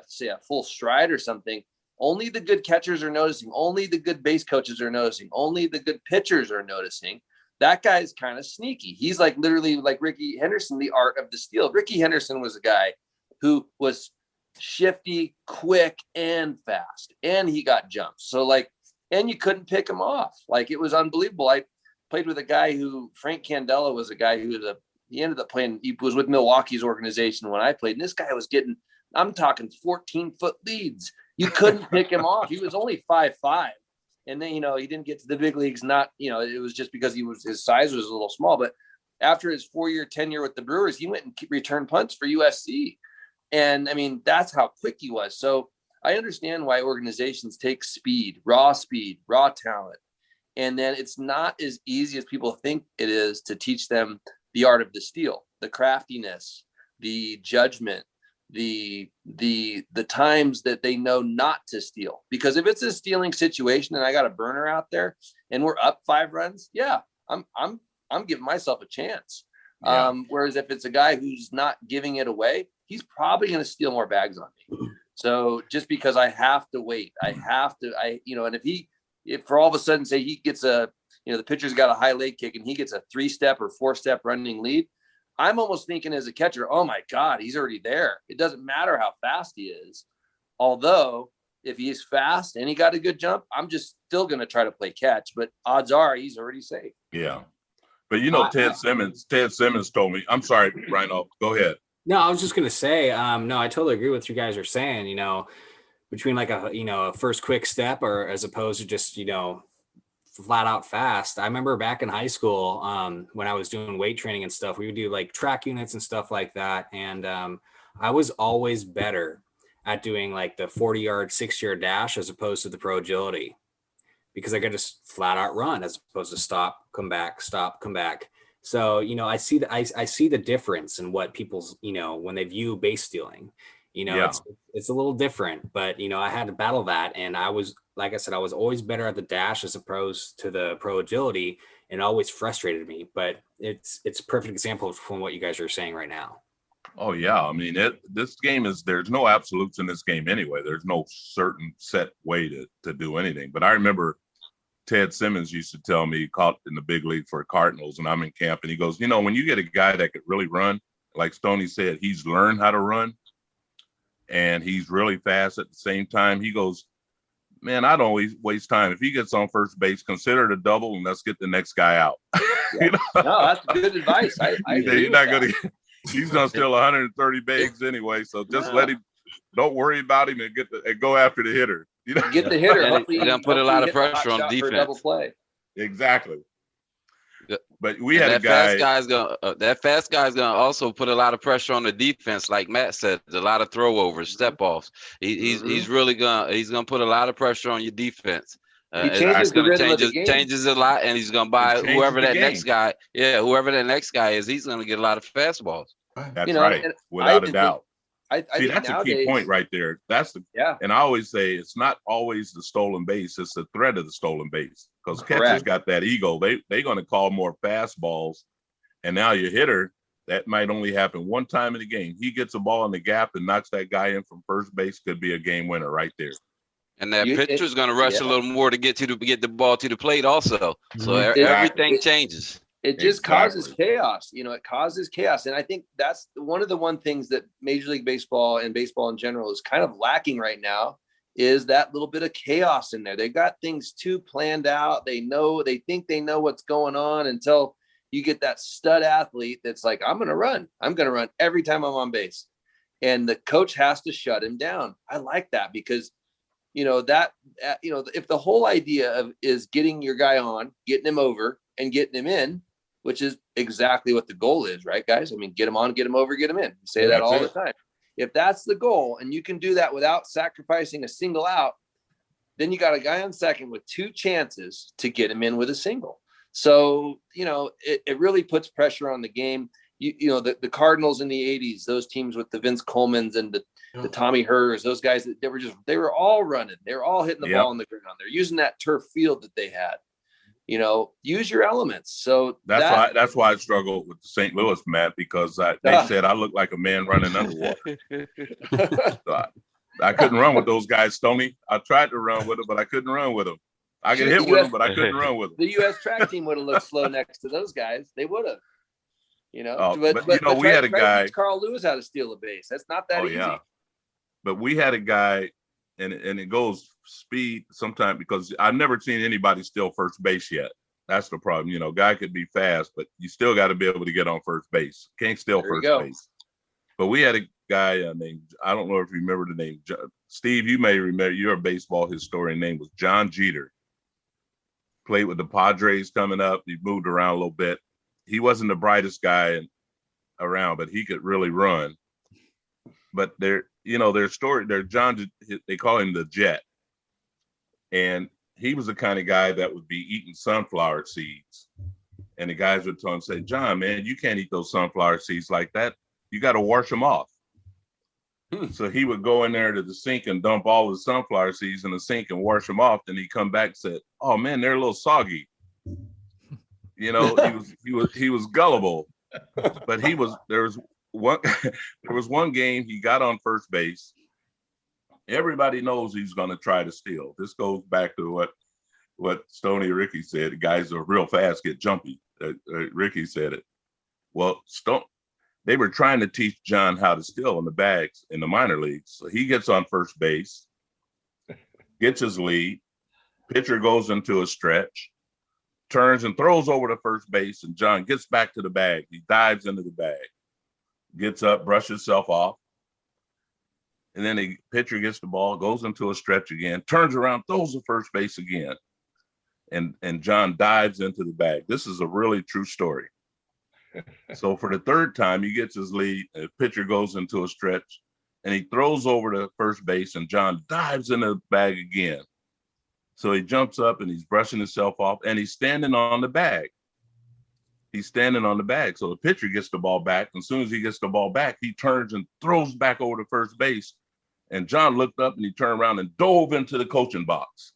say a full stride or something, only the good catchers are noticing, only the good base coaches are noticing, only the good pitchers are noticing. That guy is kind of sneaky. He's like literally like Ricky Henderson, the art of the steal. Ricky Henderson was a guy who was shifty, quick, and fast, and he got jumps. So like, and you couldn't pick him off. Like, it was unbelievable. I played with a guy who, Frank Candela was a guy who he ended up playing, he was with Milwaukee's organization when I played, and this guy was getting, I'm talking 14-foot leads. You couldn't pick him off. He was only 5'5". And then, you know, he didn't get to the big leagues. Not, you know, it was just because his size was a little small. But after his 4-year tenure with the Brewers, he went and returned punts for USC. And I mean, that's how quick he was. So I understand why organizations take speed, raw talent. And then it's not as easy as people think it is to teach them the art of the steal, the craftiness, the judgment, the times that they know not to steal. Because if it's a stealing situation and I got a burner out there and we're up 5 runs, yeah, I'm giving myself a chance. Yeah. Whereas if it's a guy who's not giving it away, he's probably going to steal more bags on me. So just because I have to wait, and if for all of a sudden, say he gets the pitcher's got a high leg kick and he gets a 3-step or 4-step running lead, I'm almost thinking as a catcher, oh my God, he's already there. It doesn't matter how fast he is. Although if he's fast and he got a good jump, I'm just still going to try to play catch, but odds are he's already safe. Yeah. But Ted Simmons told me, I'm sorry, Rhino, go ahead. No, I was just going to say, no, I totally agree with what you guys are saying, you know, between like a first quick step or as opposed to just, you know, flat out fast. I remember back in high school, when I was doing weight training and stuff, we would do like track units and stuff like that. And I was always better at doing like the 40-yard, 6-yard dash as opposed to the pro agility, because I could just flat out run as opposed to stop, come back. So, you know, I see the difference in what people's, you know, when they view base stealing, you know, it's a little different, but, you know, I had to battle that. And I was, like I said, I was always better at the dash as opposed to the pro agility, and it always frustrated me. But it's a perfect example from what you guys are saying right now. Oh yeah. I mean, this game there's no absolutes in this game anyway. There's no certain set way to do anything. But I remember Ted Simmons used to tell me, caught in the big league for Cardinals, and I'm in camp, and he goes, you know, when you get a guy that could really run, like Stoney said, he's learned how to run and he's really fast at the same time. He goes, man, I don't waste time. If he gets on first base, consider it a double and let's get the next guy out. Yeah. No, that's good advice. He's gonna steal 130 bags anyway, so just let him. Don't worry about him and go after the hitter. You know, get the hitter. You don't put a lot of pressure on defense. Double play. Exactly. But we And had a guy. That fast guy's gonna also put a lot of pressure on the defense, like Matt said. A lot of throwovers, step offs. He's really gonna put a lot of pressure on your defense. He It's changes the gonna rhythm of the game. changes a lot, and he's gonna buy changes whoever the that game. next guy. Yeah, whoever that next guy is, he's gonna get a lot of fastballs. That's right, and without a doubt. I See, think that's a nowadays, key point right there. And I always say it's not always the stolen base; it's the threat of the stolen base. Because catchers got that ego. They're going to call more fastballs, and now your hitter, that might only happen one time in the game. He gets a ball in the gap and knocks that guy in from first base. Could be a game winner right there. And that pitcher's going to rush a little more to get the ball to the plate also. So everything changes. It just causes chaos. It causes chaos. And I think that's one of the things that Major League Baseball and baseball in general is kind of lacking right now, is that little bit of chaos in there. They got things too planned out. They think they know what's going on until you get that stud athlete that's like, I'm going to run every time I'm on base. And the coach has to shut him down. I like that because, if the whole idea is getting your guy on, getting him over and getting him in, which is exactly what the goal is, right, guys? I mean, get him on, get him over, get him in. We say that all the time. If that's the goal and you can do that without sacrificing a single out, then you got a guy on second with 2 chances to get him in with a single. So, it really puts pressure on the game. The Cardinals in the 80s, those teams with the Vince Colemans and the Tommy Hers, those guys, they were all running. They were all hitting the ball on the ground. They're using that turf field that they had. Use your elements. So that's why I struggled with the St. Louis, Matt, because they said I look like a man running underwater. So I couldn't run with those guys, Stoney. I tried to run with them, but I couldn't run with them. I could hit with them, but I couldn't run with them. The U.S. track team would have looked slow next to those guys. They would have. But we had a guy. Carl Lewis had to steal a base. That's not that easy. Yeah. But we had a guy, and it goes speed sometimes, because I've never seen anybody steal first base yet. That's the problem. Guy could be fast, but you still got to be able to get on first base. Can't steal first base. But we had a guy named, I don't know if you remember the name, Steve, you may remember, you're a baseball historian, name was John Jeter. Played with the Padres coming up. He moved around a little bit. He wasn't the brightest guy around, but he could really run. But their story, John, they call him the Jet. And he was the kind of guy that would be eating sunflower seeds. And the guys would tell him, say, John, man, you can't eat those sunflower seeds like that. You got to wash them off. So he would go in there to the sink and dump all the sunflower seeds in the sink and wash them off. Then he'd come back and said, oh man, they're a little soggy. He was gullible. But there was one game he got on first base. Everybody knows he's going to try to steal. This goes back to what Stoney and Ricky said. The guys are real fast, get jumpy. Ricky said it. Well, they were trying to teach John how to steal in the bags in the minor leagues. So he gets on first base, gets his lead. Pitcher goes into a stretch, turns and throws over to first base, and John gets back to the bag. He dives into the bag, gets up, brushes himself off. And then the pitcher gets the ball, goes into a stretch again, turns around, throws to first base again. And John dives into the bag. This is a really true story. So for the third time, he gets his lead. The pitcher goes into a stretch, and he throws over to first base, and John dives in the bag again. So he jumps up, and he's brushing himself off, and he's standing on the bag. So the pitcher gets the ball back. And as soon as he gets the ball back, he turns and throws back over to first base. And John looked up, and he turned around and dove into the coaching box.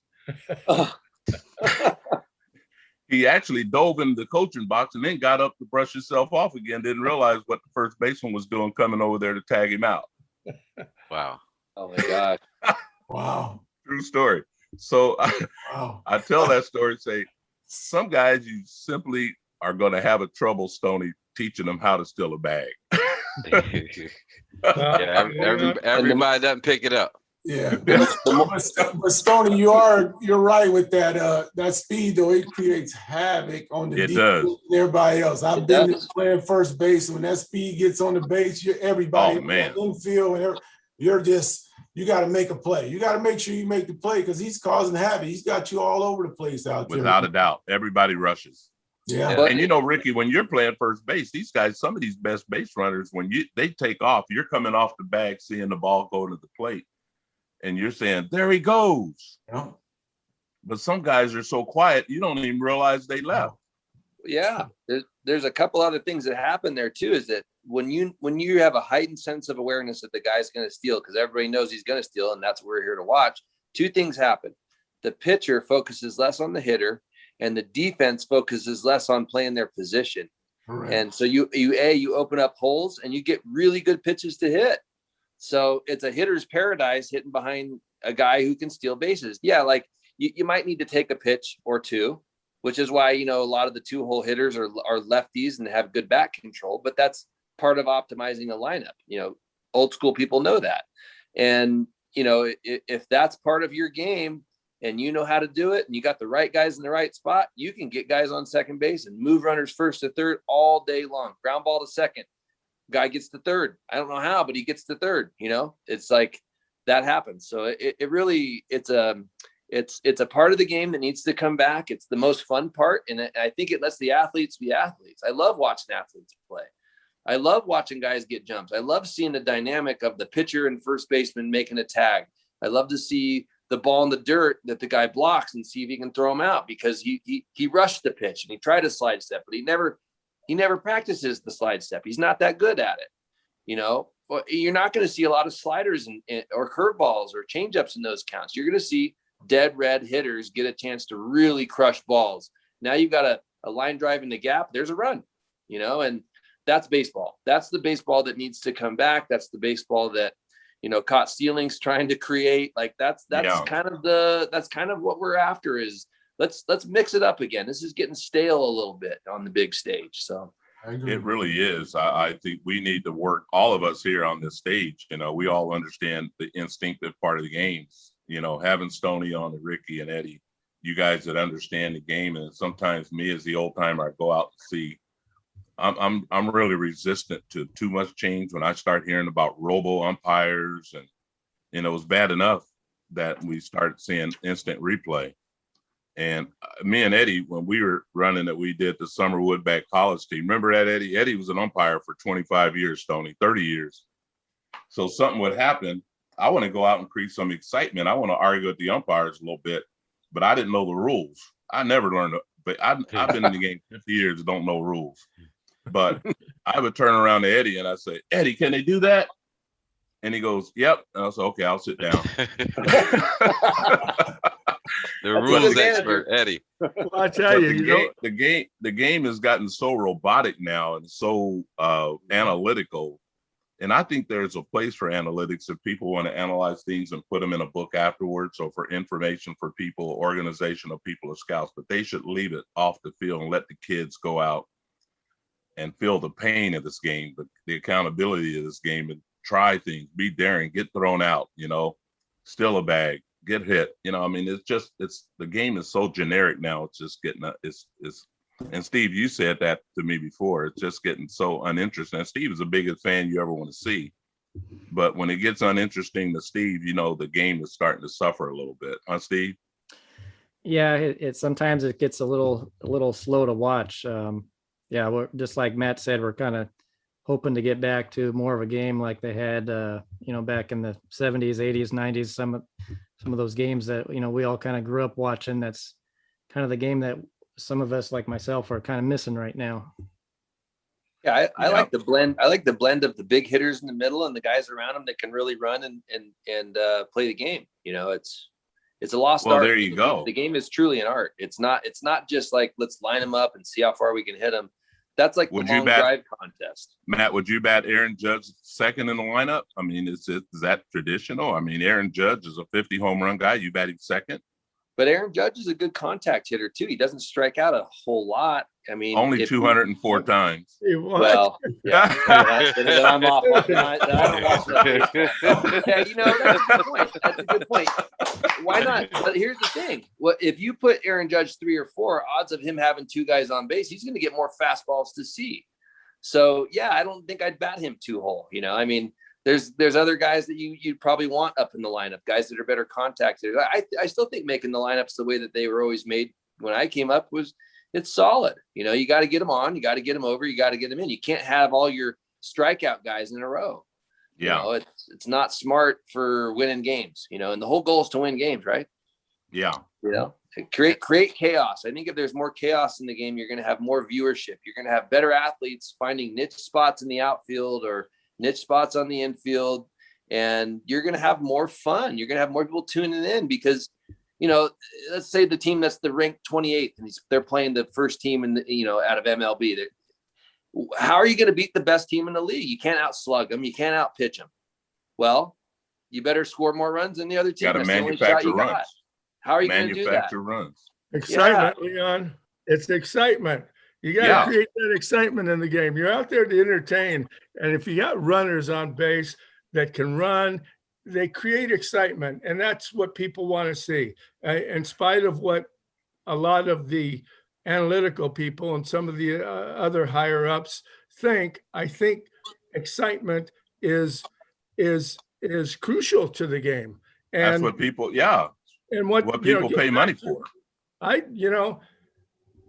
He actually dove into the coaching box and then got up to brush himself off again. Didn't realize what the first baseman was doing, coming over there to tag him out. Wow. Oh my God. Wow. True story. So Wow. I tell that story, say, some guys you simply are going to have a trouble, Stoney, teaching them how to steal a bag. Everybody doesn't pick it up. Yeah, but Stoney, you're right with that speed though. It creates havoc on the defense and everybody else. I've been playing first base, when that speed gets on the base, everybody infield, and you got to make a play. You got to make sure you make the play because he's causing havoc. He's got you all over the place out there. Without a doubt, everybody rushes. Yeah. And you know, Ricky, when you're playing first base, these guys, some of these best base runners, when they take off, you're coming off the bag, seeing the ball go to the plate, and you're saying, "There he goes." Yeah. But some guys are so quiet, you don't even realize they left. Yeah, there's a couple other things that happen there too. Is that when you have a heightened sense of awareness that the guy's going to steal, because everybody knows he's going to steal, and that's what we're here to watch. Two things happen: the pitcher focuses less on the hitter, and the defense focuses less on playing their position. Correct. And so you open up holes, and you get really good pitches to hit. So it's a hitter's paradise hitting behind a guy who can steal bases. Yeah, like you might need to take a pitch or two, which is why, a lot of the 2-hole hitters are lefties and have good bat control, but that's part of optimizing a lineup. Old school people know that. And, if that's part of your game and you know how to do it and you got the right guys in the right spot, you can get guys on second base and move runners first to third all day long. Ground ball to second, guy gets to third. I don't know how, but he gets to third. It's like that happens. So it's a part of the game that needs to come back. It's the most fun part. And I think it lets the athletes be athletes. I love watching athletes play. I love watching guys get jumps. I love seeing the dynamic of the pitcher and first baseman making a tag. I love to see the ball in the dirt that the guy blocks and see if he can throw him out, because he rushed the pitch and he tried a slide step, but he never practices the slide step. He's not that good at it. You're not going to see a lot of sliders or curveballs or changeups in those counts. You're going to see dead red hitters get a chance to really crush balls. Now you've got a line drive in the gap. There's a run, and that's baseball. That's the baseball that needs to come back. That's the baseball that, caught stealing's trying to create. Like that's kind of what we're after is let's mix it up again. This is getting stale a little bit on the big stage. So it really is. I think we need to work, all of us here on this stage. We all understand the instinctive part of the games. Having Stoney on and Ricky and Eddie, you guys that understand the game. And sometimes me as the old timer, I go out and see. I'm really resistant to too much change when I start hearing about robo umpires, and it was bad enough that we started seeing instant replay. And me and Eddie, when we were running it, we did the Summer Woodback College team. Remember that, Eddie? Eddie was an umpire for 25 years, Stoney, 30 years. So something would happen. I want to go out and create some excitement. I want to argue with the umpires a little bit, but I didn't know the rules. I never learned it, but I've been in the game 50 years, don't know rules. But I would turn around to Eddie and I say, "Eddie, can they do that?" And he goes, "Yep." And I said, "Okay, I'll sit down." The rules expert, Eddie. Well, I tell you, the game has gotten so robotic now and so analytical. And I think there's a place for analytics if people want to analyze things and put them in a book afterwards, or for information for people, organization of people or scouts. But they should leave it off the field and let the kids go out and feel the pain of this game, the accountability of this game, and try things, be daring, get thrown out, steal a bag, get hit. It's the game is so generic now. It's just getting and Steve, you said that to me before. It's just getting so uninteresting. And Steve is the biggest fan you ever want to see. But when it gets uninteresting to Steve, the game is starting to suffer a little bit. Huh, Steve? Yeah, it sometimes it gets a little slow to watch. Yeah, we're just like Matt said, we're kind of hoping to get back to more of a game like they had, back in the 70s, 80s, 90s. Some of those games that we all kind of grew up watching. That's kind of the game that some of us, like myself, are kind of missing right now. Yeah, I like the blend. I like the blend of the big hitters in the middle and the guys around them that can really run and play the game. It's a lost art. Well, there you go. The game is truly an art. It's not just like, let's line them up and see how far we can hit them. That's like the long drive contest. Matt, would you bat Aaron Judge second in the lineup? I mean, is that traditional? I mean, Aaron Judge is a 50 home run guy. You bat him second? But Aaron Judge is a good contact hitter too. He doesn't strike out a whole lot. I mean, only 204 times. Well, yeah, then I'm off. I don't watch that. Yeah, that's a good point. That's a good point. Why not? But here's the thing: if you put Aaron Judge 3 or 4, odds of him having 2 guys on base, he's going to get more fastballs to see. So yeah, I don't think I'd bat him 2-hole. I mean, there's other guys that you'd probably want up in the lineup, guys that are better contact hitters. I still think making the lineups the way that they were always made when I came up it's solid. You know, you got to get them on, you got to get them over, you got to get them in. You can't have all your strikeout guys in a row. You know, it's not smart for winning games, you know, and the whole goal is to win games, right? Yeah. You know, create chaos. I think if there's more chaos in the game, you're going to have more viewership. You're going to have better athletes finding niche spots in the outfield or niche spots on the infield, and you're going to have more fun. You're going to have more people tuning in because, you know, let's say the team that's the ranked 28th and they're playing the first team in the, you know, out of MLB. How are you going to beat the best team in the league? You can't outslug them. You can't outpitch them. Well, you better score more runs than the other team. Got to manufacture runs. How are you going to do that? Manufacture runs. Excitement, Leon. It's excitement. You got to create that excitement in the game. You're out there to entertain. And if you got runners on base that can run, they create excitement. And that's what people want to see. In spite of what a lot of the analytical people and some of the other higher ups think, I think excitement is crucial to the game. And that's what people, and what people pay money for. You know,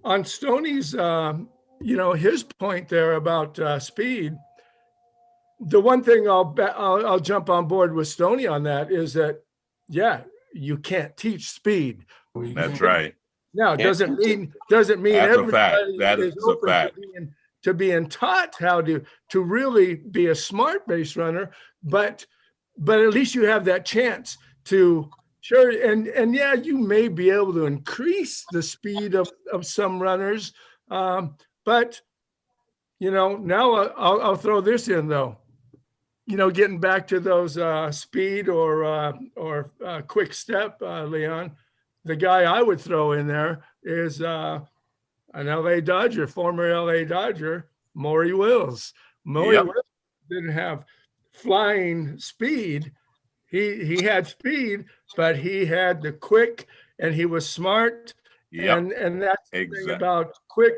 on Stoney's, you know, his point there about speed, the one thing I'll jump on board with Stoney on that is that, you can't teach speed. That's right. Now, it doesn't mean that's everybody a fact. That is is a open fact. to being taught how to really be a smart base runner, but at least you have that chance to. Sure, and you may be able to increase the speed of some runners, but you know, now I'll throw this in though. You know, getting back to those speed or quick step, Leon, the guy I would throw in there is an LA Dodger, former LA Dodger, Maury Wills. Maury Wills didn't have flying speed. He had speed, but he had the quick, and he was smart. And that's the thing about quick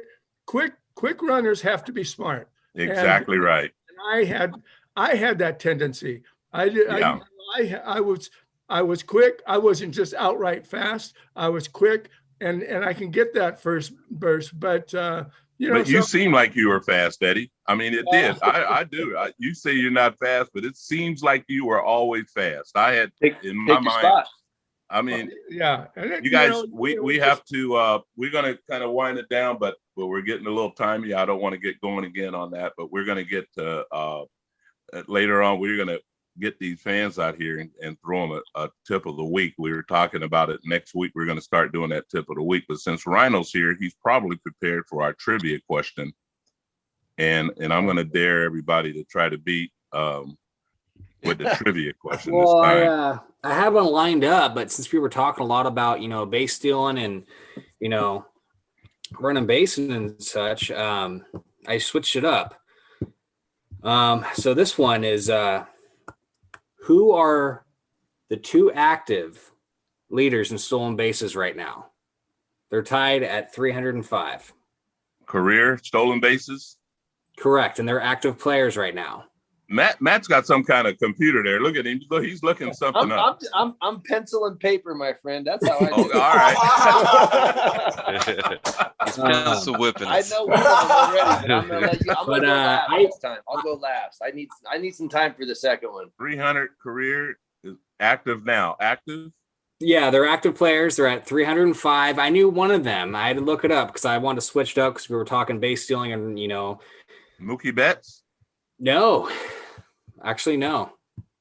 runners have to be smart. Exactly right. And I had that tendency. I was quick. I wasn't just outright fast. I was quick, and I can get that first burst, but you seem like you were fast, Eddie. I mean, it did. I do. You say you're not fast, but it seems like you were always fast. I had in my mind. Spot. I mean, you guys, we have to. We're gonna kind of wind it down, but we're getting a little timey. I don't want to get going again on that, but we're gonna get to later on. We're gonna get these fans out here and throw them a tip of the week. We were talking about it next week. We're going to start doing that tip of the week. But since Rhino's here, he's probably prepared for our trivia question. And I'm going to dare everybody to try to beat with the trivia question this time. I have one lined up, but since we were talking a lot about, you know, base stealing and, you know, running bases and such, I switched it up. So this one is, who are the two active leaders in stolen bases right now? They're tied at 305. Career stolen bases? Correct. And they're active players right now. Matt's got some kind of computer there. Look at him. He's looking something up. I'm pencil and paper, my friend. That's how I do it. All right. He's pencil whipping. I know one of them already, but I'm gonna let you. I'm gonna go last this time. I'll go last. I need some time for the second one. 300 career is active now. Active? Yeah, they're active players. They're at 305. I knew one of them. I had to look it up because I wanted to switch it up because we were talking base stealing and, you know. Mookie Betts? No. Actually, no.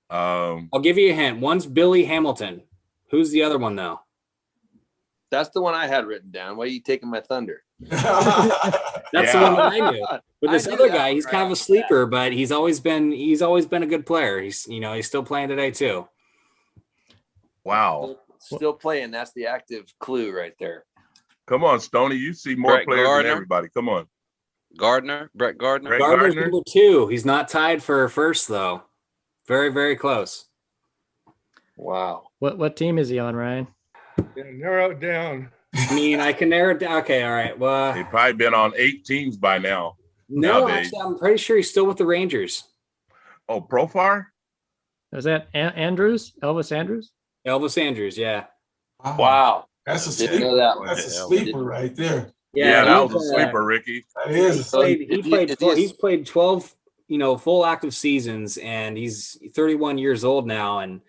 I'll give you a hint. One's Billy Hamilton. Who's the other one, though? That's the one I had written down. Why are you taking my thunder? That's the one that I knew. But this other guy, he's kind of a sleeper, but he's always been a good player. He's still playing today too. Wow. Still playing. That's the active clue right there. Come on, Stoney. You see more Brett players Gardner. than everybody. Come on. Brett Gardner. Gardner's number 2. He's not tied for first though. Very, very close. Wow. What team is he on, Ryan? Yeah, narrow it down. I mean, I can narrow it down. Okay, all right. Well, They've probably been on 8 teams by now. no, nowadays. actually, I'm pretty sure he's still with the Rangers. Oh, Profar? Was that Andrews? Elvis Andrews? Elvis Andrews, yeah. Wow. That's a Didn't know sleeper. that one. That's a sleeper right there. Yeah, that he's, was a sleeper, Ricky. That is a So sleep. he's played 12, full active seasons, and he's 31 years old now and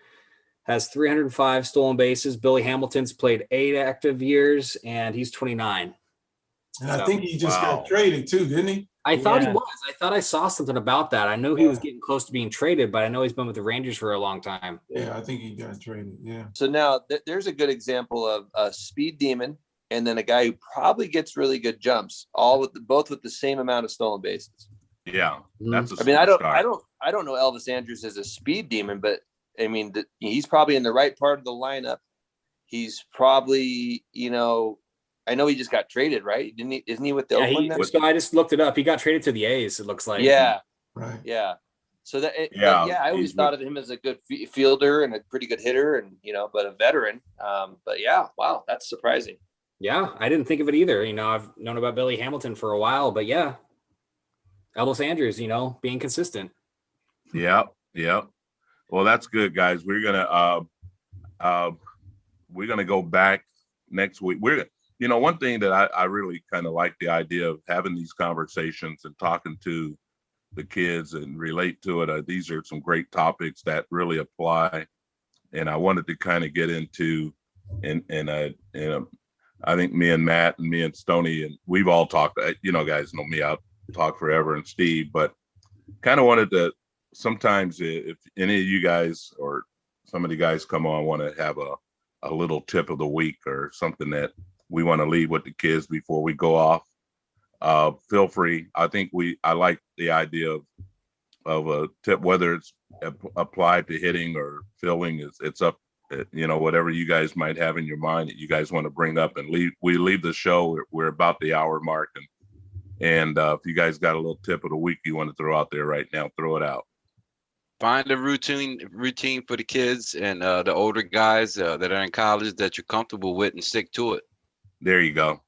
has 305 stolen bases. Billy Hamilton's played 8 active years, and he's 29. And I think he just Wow. got traded too, didn't he? I thought he Yeah. was. I thought I saw something about that. I know he was Yeah. getting close to being traded, but I know he's been with the Rangers for a long time. Yeah, I think he got traded. Yeah. So now there's a good example of a speed demon and then a guy who probably gets really good jumps, both with the same amount of stolen bases. Yeah, that's a I mean, superstar. I don't know Elvis Andrews as a speed demon, but I mean, he's probably in the right part of the lineup. He's probably, I know he just got traded, right? Isn't he with the Oakland? So I just looked it up. He got traded to the A's, it looks like. Yeah. Right. Yeah. So Yeah, I always thought of him as a good fielder and a pretty good hitter and, but a veteran. But yeah, wow, that's surprising. Yeah, I didn't think of it either. I've known about Billy Hamilton for a while, but yeah, Elvis Andrews, being consistent. Yeah. Well, that's good, guys. We're gonna go back next week. One thing that I really kind of like the idea of having these conversations and talking to the kids and relate to it. These are some great topics that really apply, and I wanted to kind of get into, and I think me and Matt and me and Stoney, and we've all talked, guys know me, I'll talk forever, and Steve, but kind of wanted to, sometimes if any of you guys or some of the guys come on, want to have a little tip of the week or something that we want to leave with the kids before we go off, feel free. I think I like the idea of a tip, whether it's applied to hitting or fielding, it's up, whatever you guys might have in your mind that you guys want to bring up, and we leave the show. We're about the hour mark, and if you guys got a little tip of the week you want to throw out there right now, throw it out. Find a routine for the kids and the older guys that are in college that you're comfortable with, and stick to it. There you go.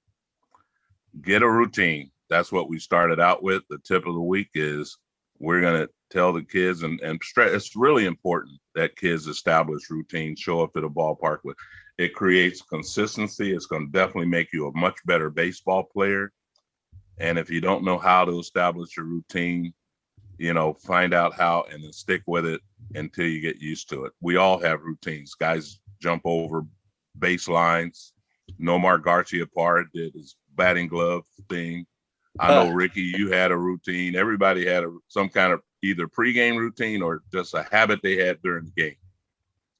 Get a routine. That's what we started out with. The tip of the week is we're going to tell the kids, and it's really important that kids establish routines, show up to the ballpark with. It creates consistency. It's going to definitely make you a much better baseball player. And if you don't know how to establish a routine, find out how and then stick with it until you get used to it. We all have routines. Guys jump over baselines. Nomar Garciaparra did his batting glove thing. I know, Ricky, you had a routine. Everybody had some kind of either pregame routine or just a habit they had during the game.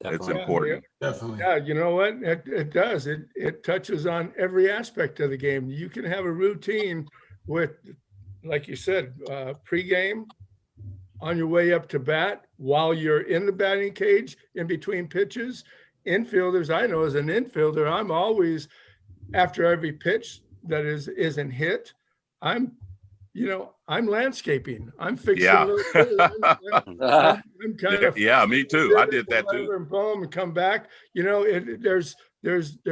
It's important. Definitely. Yeah, you know what? It does. It touches on every aspect of the game. You can have a routine with, like you said, pregame, on your way up to bat, while you're in the batting cage, in between pitches. Infielders, I know as an infielder, I'm always, after every pitch that isn't hit, I'm landscaping. I'm fixing. Yeah. I'm kind of. Yeah, me too. I did that too. And boom, and come back. There's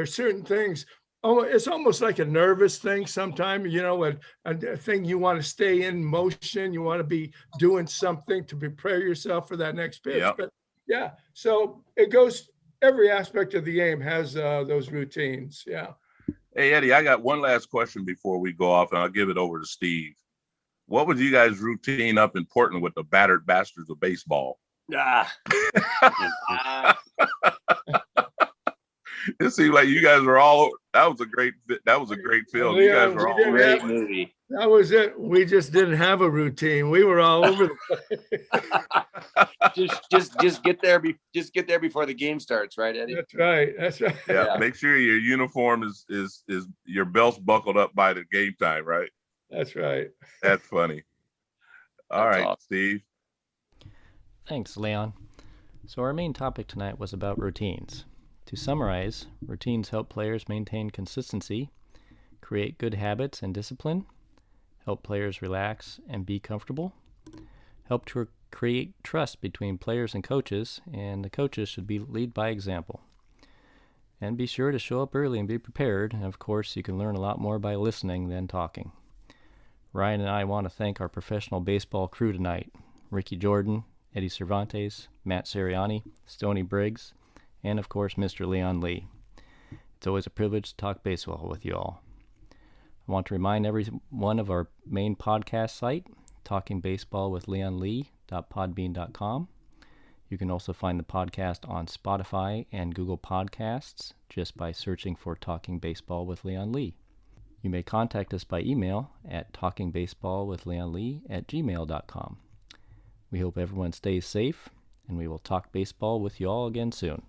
certain things. Oh, it's almost like a nervous thing sometimes. A thing you want to stay in motion. You want to be doing something to prepare yourself for that next pitch. Yep. But yeah, so it goes. Every aspect of the game has those routines. Yeah. Hey, Eddie, I got one last question before we go off, and I'll give it over to Steve. What was you guys' routine up in Portland with the battered bastards of baseball? It seemed like you guys were all. That was a great film. You guys were all. Great movie. That was it. We just didn't have a routine. We were all over the place. just get there. Just get there before the game starts, right, Eddie? That's right. Yeah. Make sure your uniform is your belt's buckled up by the game time, right? That's right. That's funny. All right, awesome. Steve. Thanks, Leon. So our main topic tonight was about routines. To summarize, routines help players maintain consistency, create good habits and discipline, help players relax and be comfortable, help to create trust between players and the coaches should lead by example. And be sure to show up early and be prepared, and of course you can learn a lot more by listening than talking. Ryan and I want to thank our professional baseball crew tonight: Ricky Jordan, Eddie Cervantes, Matt Ceriani, Stoney Briggs, and of course Mr. Leon Lee. It's always a privilege to talk baseball with you all. I want to remind everyone of our main podcast site, talkingbaseballwithleonlee.podbean.com. You can also find the podcast on Spotify and Google Podcasts just by searching for Talking Baseball with Leon Lee. You may contact us by email at talkingbaseballwithleonlee@gmail.com. We hope everyone stays safe, and we will talk baseball with you all again soon.